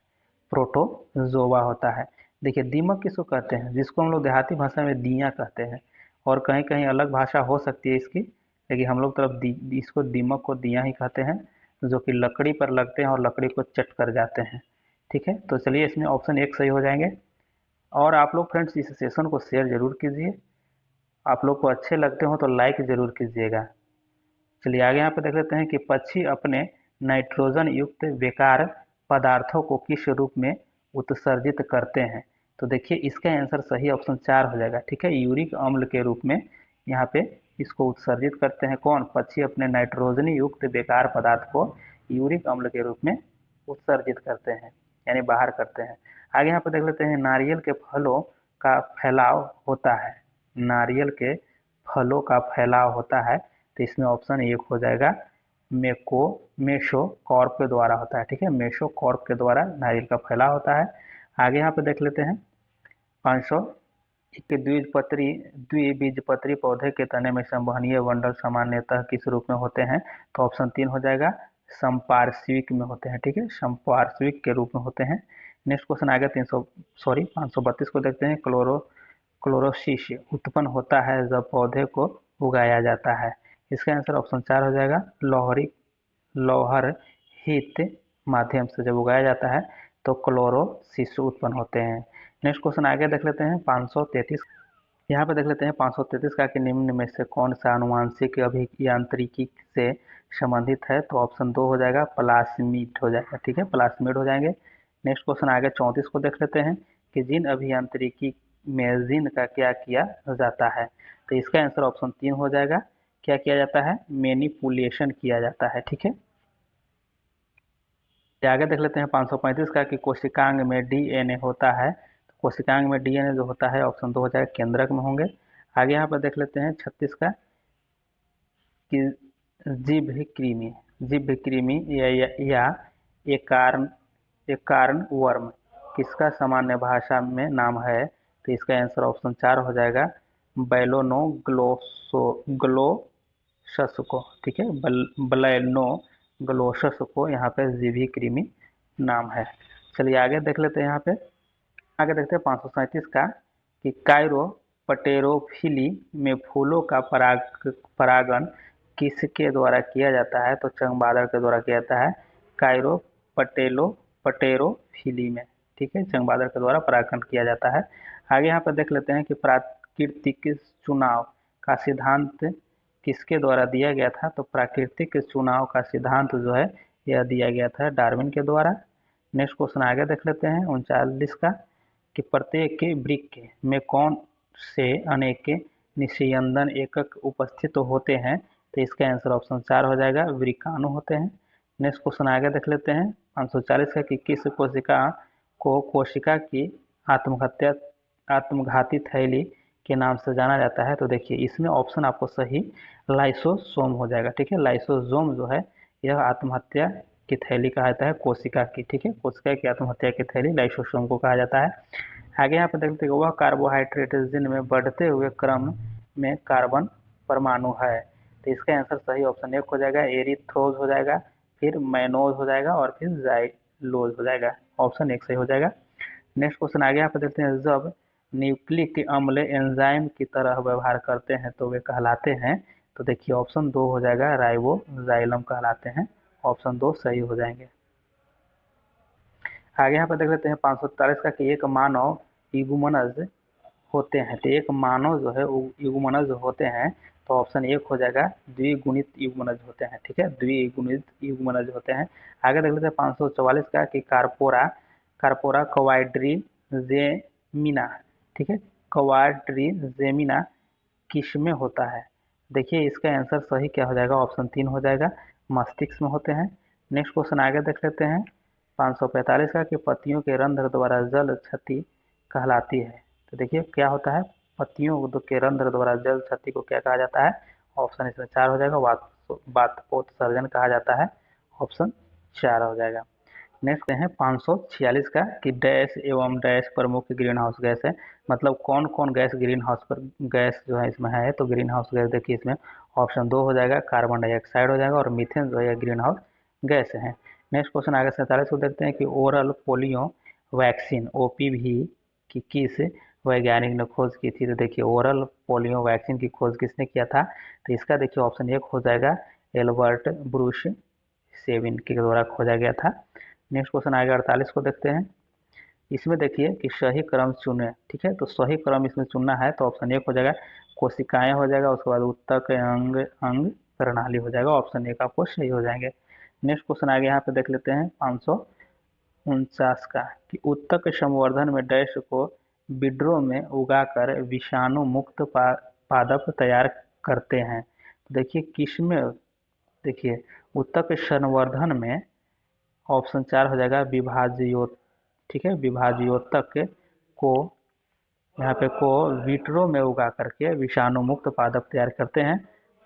प्रोटोजोवा होता है। देखिए दीमक किसको कहते हैं, जिसको हम लोग देहाती भाषा में दिया कहते हैं, और कहीं कहीं अलग भाषा हो सकती है इसकी, लेकिन हम लोग तरफ इसको दीमक को दिया ही कहते हैं, जो कि लकड़ी पर लगते हैं और लकड़ी को चट कर जाते हैं। ठीक है, तो चलिए इसमें ऑप्शन 1 सही हो जाएंगे। और आप लोग फ्रेंड्स इस सेशन को शेयर जरूर कीजिए, आप लोग को अच्छे लगते हो तो लाइक जरूर कीजिएगा। चलिए आगे यहाँ पे देख लेते हैं कि पक्षी अपने नाइट्रोजन युक्त बेकार पदार्थों को किस रूप में उत्सर्जित करते हैं। तो देखिए इसका आंसर सही ऑप्शन 4 हो जाएगा। ठीक है, यूरिक अम्ल के रूप में यहाँ पे इसको उत्सर्जित करते हैं। कौन, पक्षी अपने नाइट्रोजन युक्त बेकार पदार्थ को यूरिक अम्ल के रूप में उत्सर्जित करते हैं, यानी बाहर करते हैं। आगे यहाँ पे देख लेते हैं, नारियल के फलों का फैलाव होता है, नारियल के फलों का फैलाव होता है। तो तो इसमें ऑप्शन 1 हो जाएगा मेसोकार्प के द्वारा होता है। ठीक है, मेसोकार्प के द्वारा नारियल का फैलाव होता है। आगे यहाँ पे देख लेते हैं 500 के द्विबीजपत्री पौधे के तने में संवहनीय बंडल सामान्यतः किस रूप में होते हैं? तो ऑप्शन 3 हो जाएगा संपार्श्विक में होते हैं। ठीक है, संपार्श्विक के रूप में होते हैं। नेक्स्ट क्वेश्चन आ गया 532 को देखते हैं। क्लोरोसिस उत्पन्न होता है जब पौधे को उगाया जाता है। इसका आंसर ऑप्शन 4 हो जाएगा लौहर हित माध्यम से जब उगाया जाता है तो क्लोरोसिस उत्पन्न होते हैं। नेक्स्ट क्वेश्चन आगे देख लेते हैं 533। यहाँ पे देख लेते हैं 533 का कि निम्न में से कौन सा आनुवांशिक अभियांत्रिकी से संबंधित है? तो ऑप्शन 2 हो जाएगा प्लास्मिड हो जाएगा। ठीक है, प्लास्मिड हो जाएंगे। नेक्स्ट क्वेश्चन आगे 34 को देख लेते हैं कि जीन अभियांत्रिकी में जीन का क्या किया जाता है? तो इसका आंसर ऑप्शन 3 हो जाएगा। क्या किया जाता है? मैनिपुलेशन किया जाता है। ठीक है, आगे देख लेते हैं 535 का कि कोशिकांग में डीएनए होता है। तो कोशिकांग में डीएनए जो होता है ऑप्शन 2 हो जाएगा केंद्रक में होंगे। आगे यहाँ पर देख लेते हैं 36 का कि जिभ कृमि या एकार्न वर्म किसका सामान्य भाषा में नाम है? तो इसका आंसर ऑप्शन 4 हो जाएगा ग्लोसस को। ठीक है, ब्लेनोग्लोसस को यहाँ पे जिभी कृमि नाम है। चलिए आगे देख लेते हैं। यहाँ पे आगे देखते हैं 537 का कि कायरोपटेरोफिली में फूलों का परागण किसके द्वारा किया जाता है? तो चमगादड़ के द्वारा किया जाता है कायरोपटेरोफिली में। ठीक है, चमगादड़ के द्वारा परागण किया जाता है। आगे यहाँ पर देख लेते हैं कि प्राकृतिक चुनाव का सिद्धांत किसके द्वारा दिया गया था? तो प्राकृतिक चुनाव का सिद्धांत जो है यह दिया गया था डार्विन के द्वारा। नेक्स्ट क्वेश्चन आगे देख लेते हैं 39 का कि प्रत्येक वृक्क में कौन से अनेक निस्यंदन एकक उपस्थित होते हैं? तो इसका आंसर ऑप्शन 4 हो जाएगा वृक्काणु होते हैं। नेक्स्ट क्वेश्चन आगे देख लेते हैं 540 का कि किस कोशिका को कोशिका की आत्मघाती थैली के नाम से जाना जाता है? तो देखिए इसमें ऑप्शन आपको सही लाइसोसोम हो जाएगा। ठीक है, लाइसोसोम जो है यह आत्महत्या की थैली कहा जाता है कोशिका की। ठीक है, कोशिका की आत्महत्या की थैली लाइसोसोम को कहा जाता है। आगे यहाँ पर देखते हैं वह कार्बोहाइड्रेट जिनमें बढ़ते हुए क्रम में कार्बन परमाणु है। तो इसका आंसर सही ऑप्शन 1 हो जाएगा एरिथ्रोज हो जाएगा, फिर मैनोज हो जाएगा और फिर जाइलोज हो जाएगा। ऑप्शन 1 सही हो जाएगा। नेक्स्ट क्वेश्चन आगे यहाँ पर देखते हैं जब न्यूक्लिक अम्ल एंजाइम की तरह व्यवहार करते हैं तो वे कहलाते हैं? तो देखिए ऑप्शन 2 हो जाएगा राइबोजाइलम कहलाते हैं। ऑप्शन 2 सही हो जाएंगे। आगे यहाँ पर देख लेते हैं 543 का कि एक मानव युग्मनज होते हैं। तो एक मानव जो है युग्मनज होते हैं तो ऑप्शन 1 हो जाएगा द्विगुणित युग्मनज होते हैं। ठीक है, द्विगुणित युग्मनज होते हैं। आगे देख लेते हैं 544 का कि कार्पोरा क्वाड्रिजेमिना। ठीक है, क्वाड्रिजेमिना किस में होता है? देखिए इसका आंसर सही क्या हो जाएगा? ऑप्शन 3 हो जाएगा मस्तिष्क में होते हैं। नेक्स्ट क्वेश्चन आगे देख लेते हैं 545 का कि पत्तियों के रंध्र द्वारा जल क्षति कहलाती है। तो देखिए क्या होता है पत्तियों के रंध्र द्वारा जल क्षति को क्या कहा जाता है? ऑप्शन इसमें 4 हो जाएगा वातपोत्सर्जन कहा जाता है। ऑप्शन 4 हो जाएगा। नेक्स्ट है 546 का कि डैश एवं डैश प्रमुख ग्रीन हाउस गैस है। मतलब कौन कौन गैस ग्रीन हाउस पर गैस जो है इसमें है? तो ग्रीन हाउस गैस देखिए इसमें ऑप्शन 2 हो जाएगा कार्बन डाइऑक्साइड हो जाएगा और मीथेन जो है ग्रीन हाउस गैस है। नेक्स्ट क्वेश्चन आगे 47 को देखते हैं कि ओरल पोलियो वैक्सीन OPV की किस वैज्ञानिक ने खोज की थी? तो देखिए ओरल पोलियो वैक्सीन की खोज किसने किया था? तो इसका देखिए ऑप्शन 1 हो जाएगा एल्बर्ट ब्रूस सेविन के द्वारा खोजा गया था। नेक्स्ट क्वेश्चन आगे 48 को देखते हैं। इसमें देखिए कि सही क्रम चुने। ठीक है, तो सही क्रम इसमें चुनना है तो ऑप्शन 1 हो जाएगा कोशिकाएं हो जाएगा, उसके बाद उत्तक अंग प्रणाली हो जाएगा। ऑप्शन 1 आपको सही हो जाएंगे। नेक्स्ट क्वेश्चन आगे यहाँ पे देख लेते हैं 549 का कि उत्तक संवर्धन में डैश को विड्रो में उगाकर विषाणु मुक्त पादप तैयार करते हैं। देखिए किसमें? देखिए उत्तक संवर्धन में ऑप्शन 4 हो जाएगा ठीक है, विभाज्योतक को यहाँ पे को विट्रो में उगा करके विषाणु मुक्त पादप तैयार करते हैं।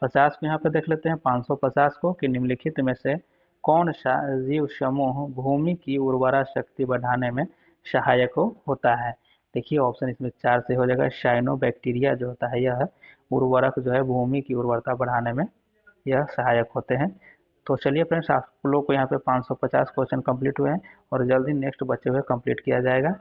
50 को यहाँ पे देख लेते हैं, 550 को, कि निम्नलिखित में से कौन सा जीव समूह भूमि की उर्वरा शक्ति बढ़ाने में सहायक होता है। देखिए ऑप्शन इसमें 4 से हो जाएगा। साइनोबैक्टीरिया जो होता है यह उर्वरक जो है भूमि की उर्वरता बढ़ाने में यह सहायक होते हैं। तो चलिए फ्रेंड्स, आप लोग को यहाँ पे 550 क्वेश्चन कंप्लीट हुए हैं और जल्दी नेक्स्ट बचे हुए कंप्लीट किया जाएगा।